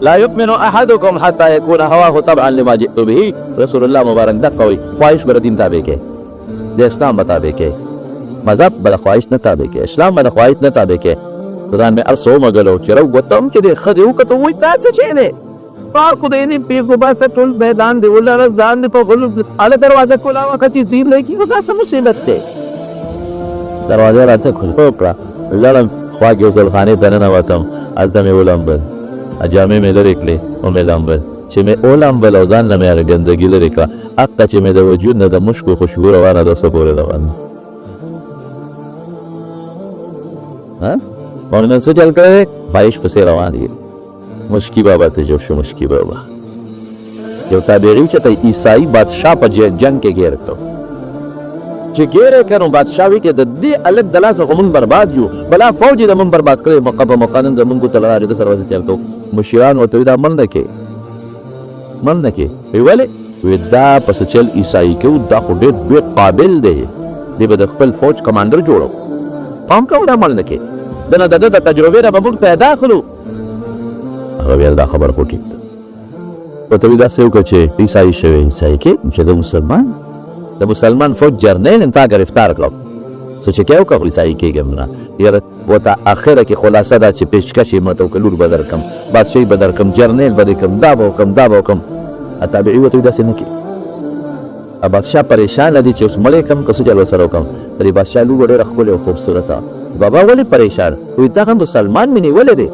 لا يؤمن احدكم حتى يكون هواه طبعا لما جئت به. رسول الله مبارک دقه وایي خواهش به د دین تابع کوې د اسلام به تابع کوې مذهب به د خواهش نه تابع کوې اسلام به د خواهش نه تابع کوې. ځان مې هر څه ومږلو چې راووتم چې دې ښځې وکتل وایي دا څه شی دی پار خدای دې پېغلو باسه ټول میدان دې ولره ځان دې په غلو هله دروازه کولاوه که چې ځیر لګي اوس دا څه مصیبت دی. دروازه راڅه کړه لاړم خوا کې غسلخانې ته ننوتم هلته مې ولمبل جامې مې لرې کړې ومې لمبل چې مې ولمبل او ځان نه مې هغه ګندګي لرې کړه حقه چې مې د وجود نه د مشکو خوشبو روانه ده څه پورې روانه او نن څه چل کړی خواهش پسې روان دي. مشکي بابا ته جوړ شو. مشکي بابا یو تابعي چې ته عیسائی بادشاه په جنګ کې ګیر کړو چې ګیر یې کړو بادشاه وي کې د دې الګ د لاسه خو مونږ برباد یو بلا فوج یې د مونږ برباد کړی موقع په موقع نن زمونږ ته لارې د سروازې تېر کړو. مشران ورته وایي دا منډه کې منډه کې وایي ولې وایي دا پسې چل عیسائی کې دا خو ډېر قابل دی دی به د خپل فوج کمانډر جوړو پام کوه دا منډه کې دنه د ده د تجربې نه به موږ پیدا کړو. هغه ویل دا خبره خو ټیک ده ورته وایي داسې وکړه چې عیسائی شوی عیسائی کې چې د مسلمان فوج جرنیل تا گرفتار کړو څه چې کې وکړه خو عیسائی کېږم نه یاره ورته اخره کې خلاصه ده چې پیشکش یې ماته وکړه لور به درکړم بادشاهي به درکړم جرنیل به دې کړم دا به وکړم دا به وکړم. تابعي ورته وایي داسې نه کړي بادشاه پریشانه دي چې اوس مړی کړم که څه چل ورسره وکړم. د دې بادشاه لور ډېره ښکلې او خوبصورته بابا ولې پریشان وایي دا هم مسلمان مې نیولی دی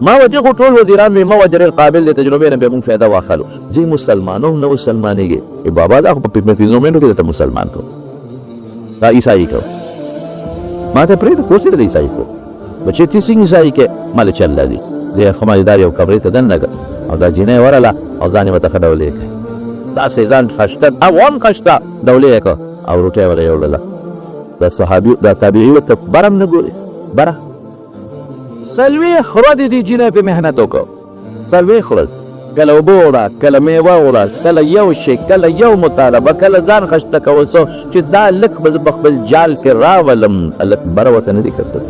ما وجه خو ټول وزیران مې ما وجه ډېر قابل دی تجربې نه بیا مونږ فایده واخلو ځي مسلمانو نه مسلمانېږي بابا دا خو په 15 منټو کې درته مسلمان کړو دا عیسائی کړو ما ته پرېږده کوس یې د عیسائی کړو بچې تی څنګه عیسائی کې ما له چل دی دی خو مالدار یو کمرې ته دننه کړ او دا جینۍ ورله او ځان یې ورته ښه ډولې کړ داسې ځان خشته او هم خشته ډولې یې کړ او روټۍ ورله یې وړله. دا صحابي دا تابعي ورته بره هم نه ګوري بره څلوېښت ورځې دې جینۍ پې محنت وکړو څلوېښت ورځې کله اوبه وړه کله میوه وړه کله یو شی کله یو مطالبه کله ځان خشته کول څو چې دا هلک به زه په خپل جال کې راولم هلک بره ورته نه دي کتل.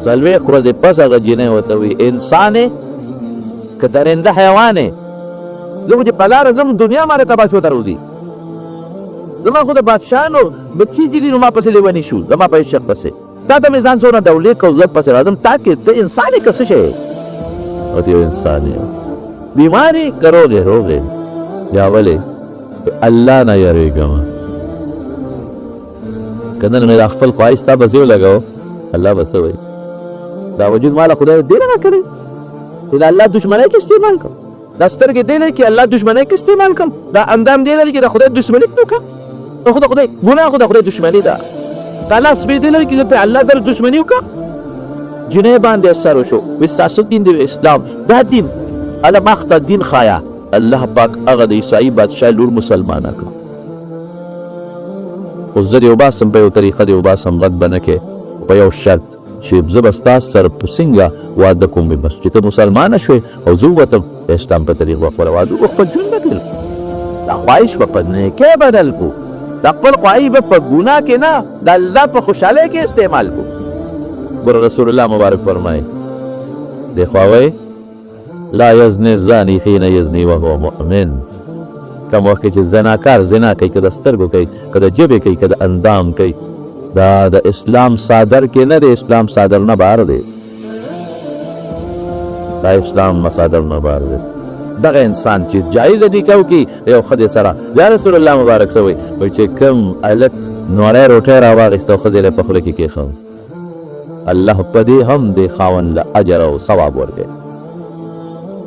څلوېښت ورځې پس هغه جینۍ ورته وایي انسان یې که درنده حیوان یې زه خو چې په لاره ځم دنیا مارې تباه شو ته روځي زما خو د بادشاهانو بچي چې دي نو ما پسې لیوني شو زما په عشق پسې تا ته مې ځان څونه ډولې کو زه پسې راځم تاکې ته انسان یې که څه شی او ته یو انسان یې بیمارې که روغ یې روغ یې یا ولې الله نه یېرېږم که نن مې دا خپل خواهش تا به زه ولګوم الله به څه وایي دا وجود ما له خدای دې نه راکړی چې د الله دشمنۍ کې استعمال کړم دا سترګې دې لري چې الله دشمنۍ کې استعمال کړم دا اندام دې لري چې د خدای دشمني وکړم خو د خدای ګناه خو د خدای دشمني ده دا لاس مې دې لري چې په الله سره دشمني وکړم. جنۍ باندې اثر وشو وایي ستاسو دین د اسلام دا دین الله مخته دین ښایه الله پاک هغه د عیسائی بادشاه لور مسلمانه کړه اوس زه دې وباسم په یو طریقه دې وباسم غد به نه کې په یو شرط چې زه به ستاسو سره په څنګه واده کوم بس چې ته مسلمانه شوې او زه ووتم د اسلام په طریق به خپله واده وکړو خپل ژوند بدل دا خواهش به په نیکۍ بدل کړو د د خپل خواهی به په ګناه کې نه د الله په خوشحالۍ کې استعمال کو. ګوره رسول الله مبارک فرمایي د خواوی لا یزنی الزانی حین یزنی وهو مؤمن. کم وخت کې چې زناکار زنا کوي، که د سترګو کوي، که د ژبې کوي، که د اندام کوي، دا د اسلام صادر کې نه دی، اسلام صادر نه بهر دی، دا اسلام صادر نه بهر دی. دغه انسان چې جایز دي کو کی یو ښځې سره، یا رسول الله مبارک څه وایي چې کوم هلک نوړی روټۍ راواخېسته او ښځې له په خوله کې کېښود، الله په دې هم د خاوند له اجر او ثواب ورکوي.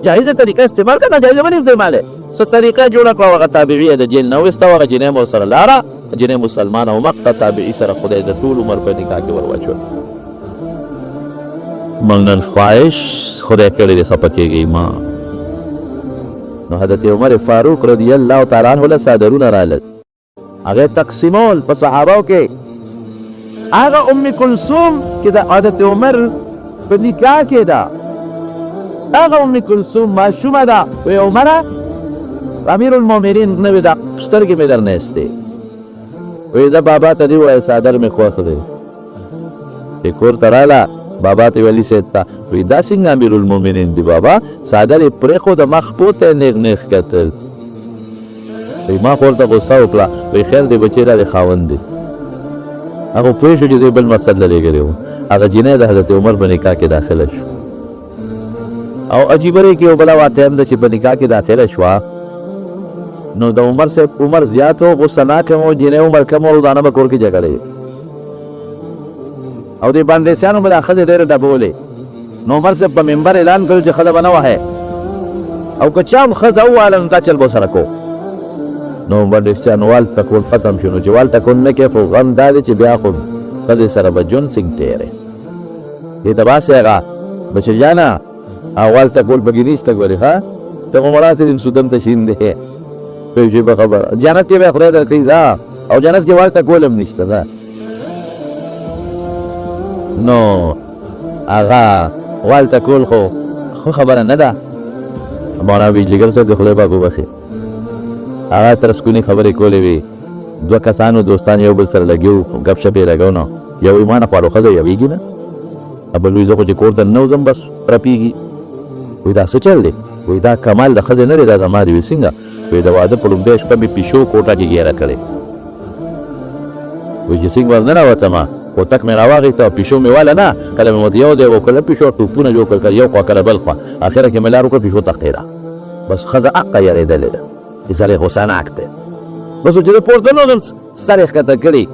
جایزه طریقه استعمال کړه، ناجایزه ولې استعمال څه طریقه جوړه کړه، هغه تابعي د جیل نه ویسته، هغه جنۍ مو سره لاړه، جنۍ مسلمانه او مقته تابعي سره خدای د ټول عمر په نکاح کې ور واچول. موږ نن خواهش خدای کړی دی خفه کېږي ما. نو حضرت عمر فاروق رضی الله تعالی عنہ له صادرونه رالل، هغه تقسیمول په صحابو کې. هغه ام کلثوم چې د حضرت عمر په نکاح کې ده، هغه ام کلثوم ماشومه ده، وی عمره امیر المؤمنین نوې ده، سترګې مې در نه ایستې، وی زه بابا ته دې ووایه صادر مې خوښ دی. چې کور ته راله بابا ته ویلي صاحب ته، وی دا څنګه امیر المؤمنین دی بابا، صادر یې پرېښود، مخ پورته نیغ نیغ کتل. وی ما خو ورته غوسه وکړه، وی خیر دی بچی را د خاوند دی. هغه پوه شو چې دوی بل مقصد له لېږلی و. هغه جینۍ د حضرت عمر په نکاح کې داخله شو، او عجیبه دی کې یو بله واقعه هم ده چې په نکاح کې داخله شوه، نو د عمر صاحب عمر زیات و، غصه ناک هم و، جینۍ عمر کم و، روزانه به کور کې جګړې، او دې بندیسیانو به دا ښځې ډېرې ډبولې. نو عمر صاحب په منبر اعلان کړو چې ښځه به نه وهئ، او که چا هم ښځه ووهله نو دا چل به ورسره کوو. نو بندیسیانو والته کول ختم شو، نو چې والته کول نه کوې، خو غم دا دی چې بیا خو ښځې سره به ژوند څنګه تېری. دې ته باسې هغه بچریانه او والته کول پکې نشته، ګورې ښه ته خو مراسې دې سودن ته شین دی، پوه شوې په خبره. جنت کې به خدای درکوي ځه، او جنت کې والته کول هم نشته ځه. نو هغه والته کول خو خبره نه ده. مولانا بجلیګر صاحب د خدای پاک وبخښي، هغه ترسکونې خبرې کولې وي، دوه کسانو دوستان یو بل سره لګي وو، ګپ شپ یې لګو، نو یو ایمانه خوالو ښځه یوېږي نه، بل وایي زه خو چې کور ته نه وځم بس رپېږي. وایي دا څه چل دی؟ وایي دا کمال د ښځې نه دی، دا زما دی. وایي څنګه؟ وایي د واده په لومړۍ شپه مې پیشو کوټه کې ګیره کړې. وایي چې څنګه ور ننوتمه، کوتک مې راواخېسته او پیشو مې واله نه، کله مې ورته یو دی و، کله پیشو ټوپونه جوړ کړل، یو خوا کله بل خوا، اخره کې مې لار وکړه، پیشو تښتېده. بس ښځه حقه یېرېدلې ده، سړی غوسه ناک دی. بس چې زه پورته نه وځم سر یې ښکته کړي،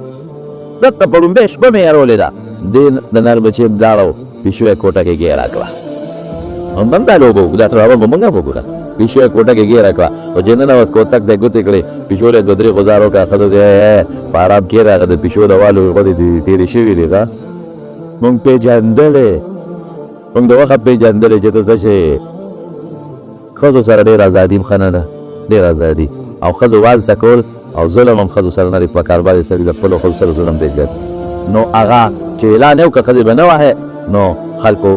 دقه په لومړۍ شپه مې یارولې ده. دې د نر بچې داړو پیشو یې کوټه کې ګیره کړه. همدم دا لوبه وکړو، دا ټراول به موږ هم وکړه. پیشو یې کوټه کې ګیره کړه، او چې ننوت کوتک ته یې ګوتې کړې، پیشو له دوه درې غوزار وکړه، ښځو ته په ارام کښېنه، هغه د پیشو د والو غوښې تېرې شوي دي، ښه موږ پېژندلې، موږ د وخت پېژندلې چې ته څه شې. ښځو سره ډېر ازادي هم ښه نه ده، ډېر ازادي، او ښځو واز ته کول او ظلم هم ښځو سره نه دی پکار، باندې سړي د خپلو ښځو سره ظلم دی ګډ. نو هغه چې اعلان یې وکړه ښځې به نه وهئ، نو خلکو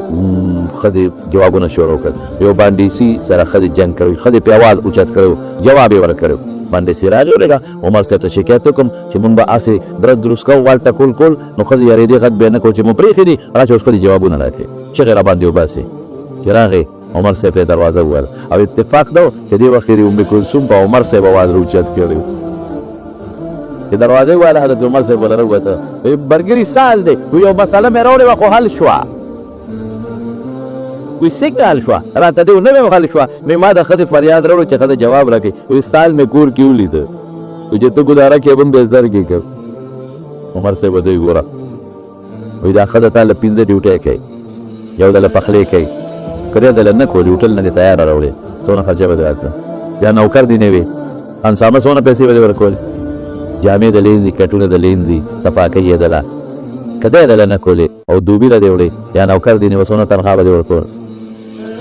ښځې جوابونه شروع کړل. یو باندیسي سره ښځې جنګ کړی، ښځې پې اواز اوچت کړی، جواب یې ورکړی. باندیسي راغی ولېږه عمر صاحب ته شکایت وکړم چې مونږ به هسې درد دروست کوو، والته کول کول، نو ښځې یارېدې غږ بیا نه کوو چې مو پرېښي دي، راشه اوس ښځې جوابونه راکړي، چغې را باندې وباسي. چې راغی عمر صاحب ته دروازه وویل، او اتفاق ده چې دې وخت کې ام کلثوم په عمر صاحب اواز راوچت کړی، چې دروازه یې وویله، حضرت عمر صاحب ورته ووته، وایي برګري سال دی، وایي یو مسله مې راوړې وه خو حل شوه. وایي څنګه حل شوه؟ راته دې نه مې حل شوه. وایي ما د ښځې فریاد راوړو چې ښځه جواب راکړي، وایي ستا مې کور کې ولیده، وایي چې ته ګزاره کې به هم بېزدر کې کړ. عمر صاحب ورته وایي ګوره، وایي دا ښځه تا له پنځه ډیوټۍ کوي، یو ځله پخلی کوي، که دې ځله نه کولې هوټل نه دې تیاره راوړې، څونه خرچه به دې راته، یا نوکر دې نه وي، انسامه څونه پیسې به دې ورکولې، جامې د لینځي، کټونه د لینځي، صفاکۍ یې دله، که دې دله نه کولې او دوبي له دې وړې، یا نوکر دې نیوه، څونه تنخوا به دې ورکول.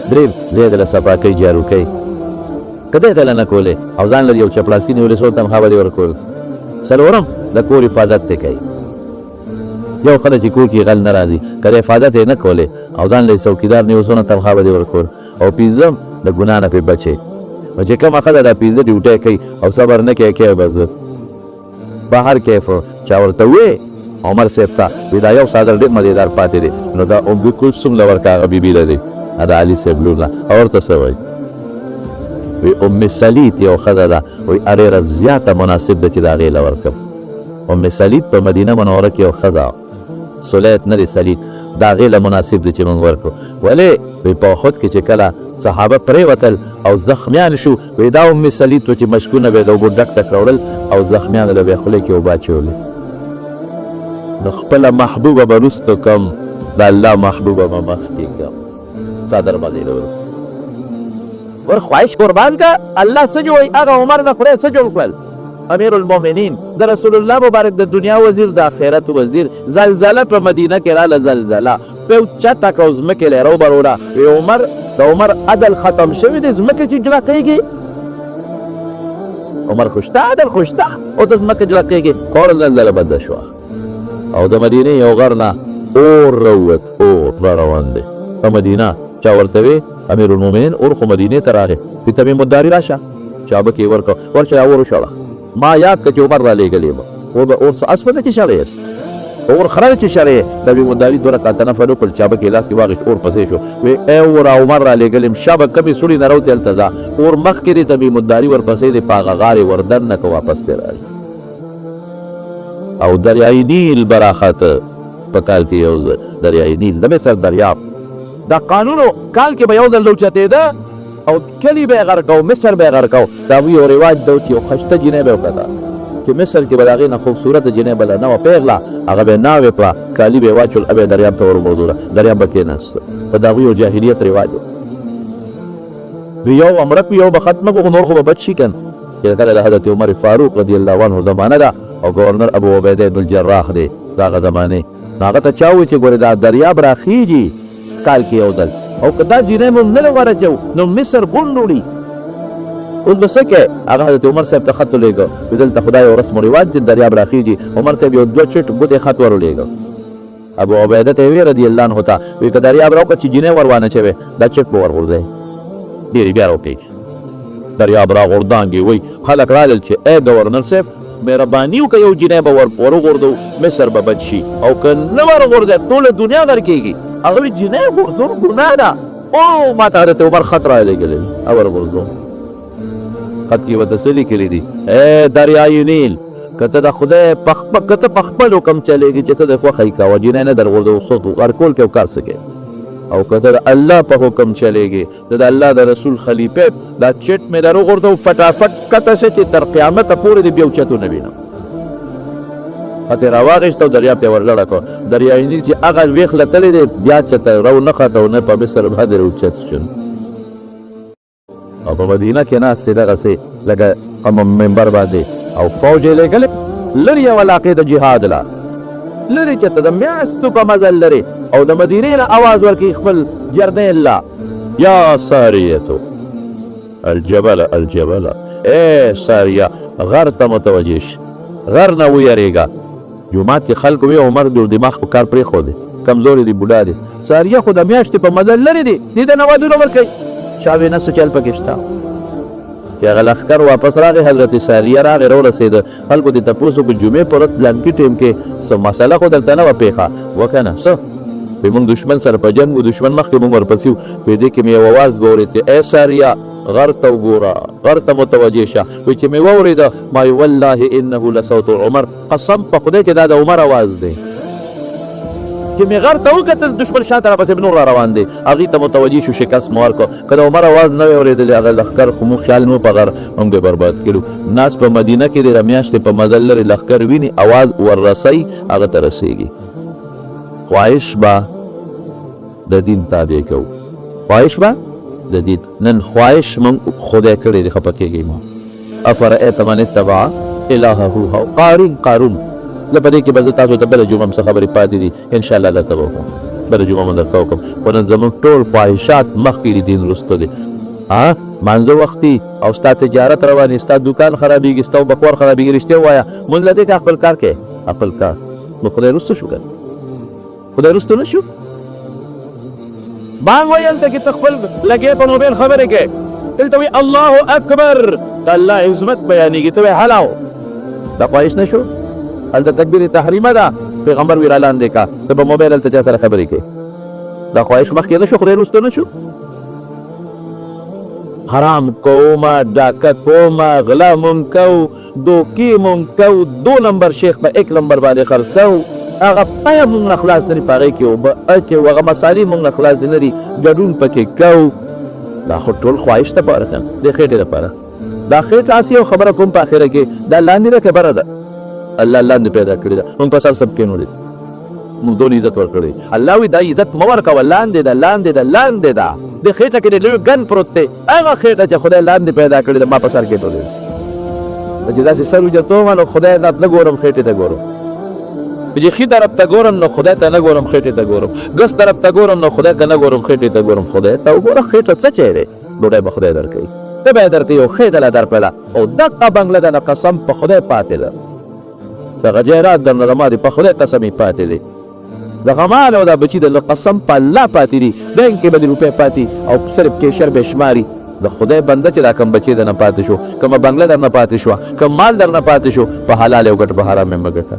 درېیم دې دله صفاکۍ جارو کوي، که دې دله نه کولې او ځان لري یو چپړاسي نیولې، څونه تنخوا به دې ورکول. څلورم د کور حفاظت دې کوي، یو خلک چې کور کې غل نه راځي، که د حفاظت یې نه کولې او ځان لري څوکیدار نیوه، څونه تنخوا به دې ورکول. او پنځم د ګناه نه پې بچې، چې کومه ښځه دا پنځه ډیوټۍ کوي او صبر نه کوي، کوي به زه بهر کیف چا ورته وې عمر صاحب ته وی دا یو صادر ډېر مزېدار پاتې دی نو دا ام کلثوم له ورکه هغه بیبي له دی دا علي صاحب لور ده او ورته څه وایي وی ام سلیط یو ښځه ده وی ډېره زیاته مناسب ده چې د هغې له ورکړم ام سلیط په مدینه منوره کې یو ښځه سلیط نه دی سلیط د هغې له مناسب دی چې موږ ورکړو ولې وی په احد کې چې کله صحابه پرېوتل او زخمیان شو وی دا ام سلیط و چې مشکونه به یې د اوبو ډک ډک راوړل او زخمیانو له به یې خولې کې اوبه اچولې نو خپله محبوبه به وروستو کم د الله محبوبه به مخکې کم صدر مزې ور خواهش قربان کا الله څه جوړوي هغه عمر د خدای څه جوړ کړل امیر المؤمنین د رسول الله مبارک د دنیا وزیر د آخرت وزیر زلزله په مدینه کې رااله زلزله په اوچته که ځمکې له روبروله عمر د عمر عدل ختم شوی دی ځمکې چې جلقېږي عمر خو شته عدل خو شته او د ځمکې جلقېږي کور زلزله بده شوه او د مدینې یو غر نه اور راووت اور را روان دی په مدینه چا ورته وی امیر المؤمنین اور خو مدینې ته راغی وی تمیم الداري راشه چا به کې ورکړه ورشه دا اور وشړه ما یاد کړه چې عمر را لېږلی به اور اسفه چې شړی اور خره چې شړی تمیم الداري دوه رکعته نفل وکړل چا به کې لاس کې واغېست اور پسې شو وی ای اور عمر را لېږلی شا به کمې سړي نه راوتې هلته ځه اور مخکې دی تمیم الداري ورپسې دی په هغه غارې وردن نه که واپس دی راځي او دریای نیل براخته په کال کې یو دریای نیل د مصر دریاب دا قانونو کال کې به یو ځل اوچتېده او کلي به یې غرقو مصر به یې غرقو د هغوی یو رواج ده چې یو ښایسته جینۍ به یې وکړه چې مصر کې به د هغې نه خوبصورته جینۍ بله نه وه پیغله هغه به یې ناوې کړه کالي به یې واچول بیا یې دریاب ته ورموضوله دریاب به کېناسته په د هغوی یو جاهلیت رواج و یو مړه کړو یو به ختمه کړو خو نور خو به بچ شي که نه چې کله د حضرت عمر فاروق رضی الله عنه زمانه ده او گورنر ابو عبیده بن الجراح دی د هغه زمانې نو هغه ته چا ووایي چې ګورې دا دریاب راخیږي کال کې یو ځل او که دا جینۍ مو نه ورچو نو مصر غونډ وړي اوس به څه کوې هغه حضرت عمر صاحب ته خط ولېږه وي دلته خدای یو رسم و رواج دی دریاب راخیږي عمر صاحب یو دوه چټ ګوتې خط ور ولېږه ابو عبیده ته یې ویې رضي الله عنه ته وایي که دریاب راوکړه چې جینۍ ور وانه چوې دا چټ به ور غورځوې ډېرې بیا راوکړي دریاب راغورځانګې وایي خلک رالل چې ای ګورنر صاحب مهرباني وکړه یو جینۍ به ور وغورځو مصر به بچ شي او که نه ور غورځوې ټوله دنیا غرقېږي هغه وایي جینۍ غورځول ګناه ده او ما ته حضرت عمر خط رالېږلی او ور غورځوم خط کې ورته څه لیکلي دي ای دریای نیل که ته د خدای که ته په خپل حکم چلېږي چې ته د خوښه یې کوه جینۍ نه در غورځو ورکول کې او کار څه کوې او که ته د الله په حکم چلېږي د الله د رسول خلیفې دا چټ مې در وغورځو فټافټ کته شه چې تر قیامته پورې دې بیا اوچتو نه وینم خط یې راواخېست او دریاب ته یې ورلړه کړه دریای نیل چې هغه ویښ لتلی دی بیا چېرته رو نه خته او نه په مصر باندې راوچت شو او په مدینه کې ناست دی دغسې لکه منبر باندې او فوج یې لېږلی لرې یو علاقې د جهاد له لرې چېرته د میاشتو په مزل لرې او د مدینې نه اواز ورکوي خپل جرنیل له یا ساریتو الجبل الجبل ای ساریه غر ته متوجه شه غر نه ویرېږه جومات کې خلکو وی عمر د دماغ په کار پرېښودی کمزوري دی بوډا دی ساریه خو د میاشتې په مزل لرې دی دې ته نه ودونه ورکوي شا وې نه څه چل پکې شته چې هغه لښکر واپس راغی حضرت ساریه راغی راورسېده خلکو دې تپوس وکړو جمعې په ورځ پلانکي ټیم کې څه مسله خو دلته نه وه پېښه وکه نه څه وی موږ دشمن سره په جنګ و دشمن مخکې موږ ورپسې وی دې کې مې یو اواز به اورېد چې ای ساریه غر ته وګوره غر ته متوجه شه وی چې مې واورېده ما والله انه لصوت عمر قسم په خدای چې دا د عمر اواز دی چې مې غر ته وکتل دشمن شاته راپسې نور را روان دی هغې ته متوجه شو شکست مو ورکړو که د عمر اواز نه وی اورېدلی هغه لښکر خو موږ خیال مو په غر موږ به برباد کړو ناس په مدینه کې د میاشتې په مزل لرې لښکر ویني اواز وررسوي هغه ته رسېږي خواهش به د دین تابع کوو خواهش به د دین نن خواهش موږ خدای کړی دی خفه کېږئ ما افرأیت من اتبع الهه هواه قارون زه په دې کې به زه تاسو ته بله جمعه هم څه خبرې پاتې دي انشاءالله درته به وکړم بله جمعه به درته وکړم خو نن زموږ ټول خواهشات مخکې د دین وروسته دي مانځه وختي او ستا تجارت روانې ستا دوکان خرابېږي ستا بخور خرابېږي رښتیا ووایه مونځ له دې که خپل کار کوې خپل کار نو خدای وروسته شو که خدای وروسته نه شو بانګ ویل ته کې ته خپل لګې په موبایل خبرې کوې دلته وایي الله اکبر د الله عظمت بیانېږي ته وایې هلاو دا خواهش نه شو هلته تکبیر تحریمه ده پیغمبر وی را لاندې کا ته په موبایل هلته چا سره خبرې کوې دا خواهش مخکې نه شو خدای وروسته نه شو حرام کوما ډاکه کوما غلا مون کو دوکې مون کو 2 نمبر شیخ په 1 نمبر باندې خرڅو هغه پای مونږ نه خلاص نه پاره کې او چې هغه مسالې مونږ نه خلاص نه لري ګډون پکې کو دا خو ټول خواهش ته پاره ده د خېټې لپاره دا خېټه اسی او خبره کوم په اخره کې دا لاندې نه خبره ده الله لاندې پیدا کړی ده مونږ په سب کې نو مونږ دون عزت ورکړي الله وی دا عزت مو ورکو لاندې ده لاندې ده لاندې ده د خېټه کې د ګن پروت دی هغه خېټه چې خدای لاندې پیدا کړی ده ما په سر کې ټولې چې دا چې سر وجته نو خدای دا نه ګورم خېټه ته ګورم چې خې طرف ته ګورم نو خدای ته نه ګورم خېټه ته ګورم ګس طرف ته ګورم نو خدای ته نه ګورم خېټه ته ګورم خدای ته وګوره خېټه څه چیرې ډوډۍ به خدای درکوي ته به درته یو خېټه لا درپله او دغه بنګله ده قسم په خدای پاتې ده دغه جایرات درنه زما دي په خدای قسم یې پاتې دی دغه مال او دا بچي د قسم په الله پاتې دي بینک کې به د روپۍ پاتې او صرف کیشر به شماري د خدای بنده چې دا کم بچی در نه پاتې شو کومه بنګله در نه پاتې شوه کوم مال در نه پاتې شو په حلال او ګټ په حرام یې مه ګټه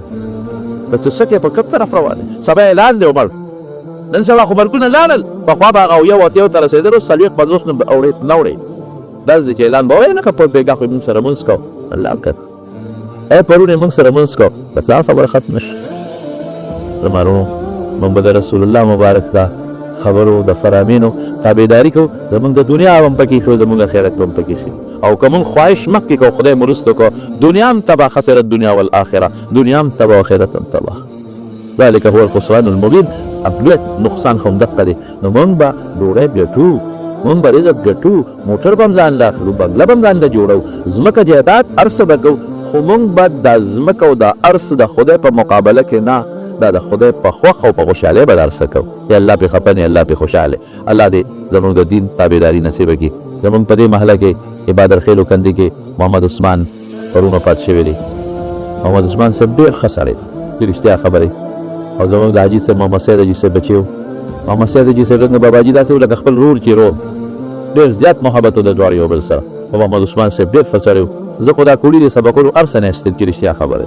په څه څه کې په کوم طرف روان دی سبا یې لاندې عمر نن سبا خو مرګونه لاړل پخوا به هغه اویو اتیو ته رسېدل اوس 40-50 نه نه وړې داسې دی چې اعلان به وایي نه که په بېګا خو موږ سره مونځ کوو الله وکړ پرون یې موږ سره مونځ کوو بس هغه خبره ختمه شوه زمارونو موږ به د رسول الله مبارک ته خبرو د فرامینو تابعداري کوو زموږ د دنیا هم پکې شو زموږ آخرت هم پکې شي او که موږ خواهش مخکې کوو خدای مو وروسته کو دنیا هم تباه خسرت دنیا والآخره دنیا هم تباه آخرت هم تباه ذلک هو الخسران المبین لوی نقصان خو همدقه دی نو موږ به ډوډۍ ګټو موږ به رزق ګټو موټر به هم ځان له اخلو بنګله به هم ځان له جوړو ځمکه جایداد هر څه به کوو خو موږ به دا ځمکه او دا ارث د خدای په مقابله کې نه دا د خدای په خوښ او په خوشحالۍ به در څه کوو یا الله پې خفه نه الله پې خوشحاله الله دې زموږ د دین تابعداري نصیبه کړي زموږ په دې محله کې عبادت خیلو کندي کې محمد عثمان پرون وفات شوی دی محمد عثمان صاحب ډېر ښه سړی دی رښتیا خبرې او زموږ د حاجي صاحب محمد سید حاجي صاحب بچی و محمد سید حاجي صاحب څنګه باباجي داسې و لکه خپل رور چې رو ډېر زیات محبت و د دواړو یو بل سره او محمد عثمان صاحب ډېر ښه سړی و زه خو دا کوړي د سبقونو هر څه نه ایستل چې رښتیا خبره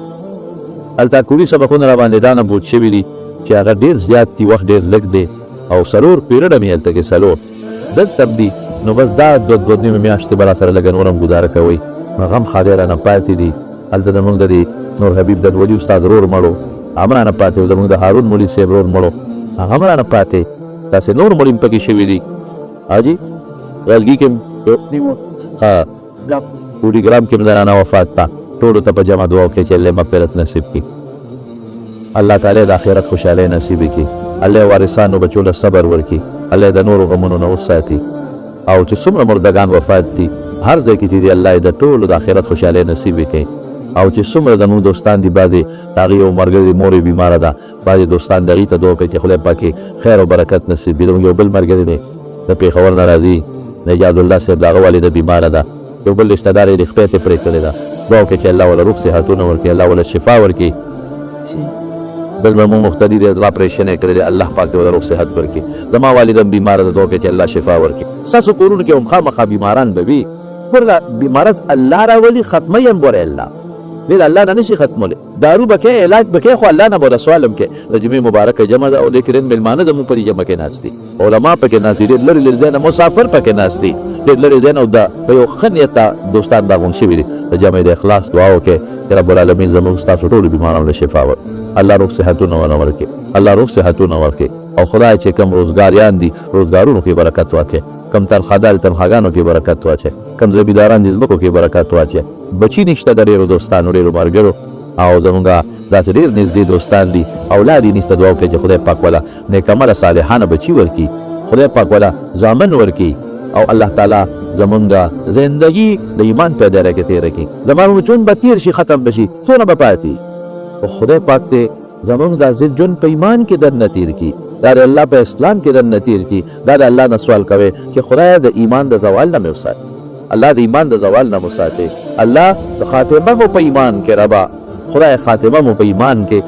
هلته کوړي سبقونه را باندې دا نه بوج شوي دي چې هغه ډېر زیات دي وخت ډېر لږ دی او څلور پیریډه مې هلته کې څلور دلته هم دي نو بس دا دوه نیمې میاشتې به راسره لږه نور هم ګزاره کوئ نو هغه هم خالي رانه پاتې دي هلته زموږ د دې نور حبیب ددولي استاد رور مړو هم رانه پاتې و زموږ د هارون مولي صاحب رور مړو هغه هم رانه پاتې داسې نور مړي هم پکې شوي دي حاجي غلګي کې ها پوري ګرام کې هم زنانه وفات ته ټولو ته په جمع دعا وکړئ چې الله مغفرت نصیب کړي الله تعالی د آخرت خوشحالۍ نصیب کړي الله وارثانو بچو له صبر ورکړي الله د نورو غمونو نه وساتي او چې څومره مردگان وفات دي هر ځای کې چې دي الله د ټولو د آخرت خوشحالۍ نصیب کړي او چې څومره زموږ دوستان دي بعضې د هغې یو ملګري مور یې بیماره ده بعضې دوستان د هغې ته دعا کوي چې خدای پاک خیر او برکت نصیب کړي زموږ یو بل ملګری دی د پېښور نه راځي نجات الله صاحب د هغه والده بیماره ده یو بل رشته دار یې د خپې ته پرې کړې ده دعا وکړئ چې الله وله روغ صحتونه ورکړي الله وله شفا ورکړي بل به مونږ مختدي دی دا اپریشن یې کړی دی الله پاک دې وله روغ صحت ورکړي زما والده هم بیماره ده دعا وکړئ چې الله شفا ورکړي ستاسو کورونو کې هم خامخا بیماران به وي ګوره بیمارز الله راولي ختمه یې هم ګوره الله دې الله نه نشي ختمولی دارو به کوې علاج به کوې خو الله نه به د سوال هم کوې د جمعې مبارکه جمع ده او لیکن مېلمانه زموږ په دې جمع کې ناست دي علما پکې ناست دي ډېر لرې لرې ځای نه مسافر پکې ناست دي ډېر لرې ځای نه او دا په یو ښه نیت دوستان راغونډ شوي دي د جمعې د اخلاص دعا وکړئ چې رب العالمین زموږ ستاسو ټولو بیمارانو له شفا ورکړي الله روغ صحتونه ونه ورکړي الله روغ صحتونه ورکړي او خدای چې کم روزګاریان دي روزګارونو کې برکت واچوي کم تنخوادار تنخواګانو کې برکت واچوي کم زمینداران دي ځمکو کې برکت واچوي بچي نشته د ډېرو دوستانو ډېرو ملګرو او زمونږ داسې ډېر نږدې دوستان دي اولاد یې نشته دعا وکړئ چې خدای پاک والا نیکعمله صالحانه بچي ورکړي خدای پاک والا زامن ورکړي او الله تعالی زمونږ زندگی د ایمان په دایره کې تېره کړي زموږ ژوند به تېر شي ختم به شي څونه به پاتې او خدای پاک دې زمونږ دا ژوند په ایمان کې درنه تېر کړي دا د الله په اسلام کې درنه تېر کړي دا د الله نه سوال کوئ چې خدای د ایمان د زوال نه مې وساتي الله د ایمان د زوال نه مو ساتي الله د خاتمه مو په ایمان کې ربا خدای خاتمه مو په ایمان کې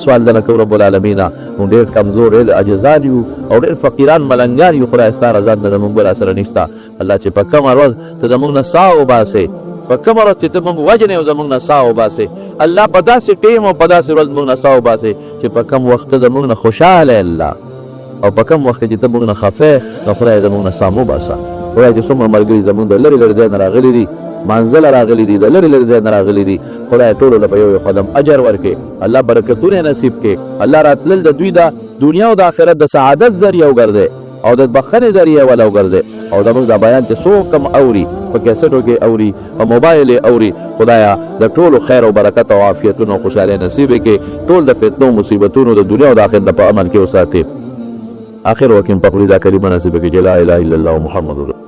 سوال دنه کوو رب العالمین مونږ ډېر کمزور ډېر عاجزان یو او ډېر فقیران ملنګان یو خدای ستا رضا نه زموږ بل سره نشته الله چې په کومه ورځ ته زموږ نه ساه وباسې په کومه ورځ چې ته موږ وجنې او زموږ نه ساه وباسې الله په داسې ټیم او په داسې ورځ موږ نه ساه وباسې چې په کوم وخت ته زموږ نه خوشحاله الله او په کوم وخت کې چې ته موږ نه خفه نو خدای زموږ نه ساه مه وباسه خدای چې څومره ملګري زموږ د لرې لرې ځای نه راغلي دي منزله راغلي دي د لرې لرې ځای نه راغلي دي خدای ټولو له په یو قدم اجر ورکړي الله برکتونه نصیب کړي الله راتلل د دوی د دنیا او د آخرت د سعادت ذریعه وګرځي او د بخښنې ذریعه ولا وګرځي او زموږ دا بیان چې څوک کم اوري په کیسټو کې اوري او موبایل یې اوري خدایا د ټولو خیر او برکت او عافیتونو او خوشحالۍ نصیب کړي ټول د فتنو مصیبتونو د دنیا او د آخرت په امن کې وساتي آخر وکیم په خپل دا کلمه نصیب کړي لا اله الا الله محمد رسول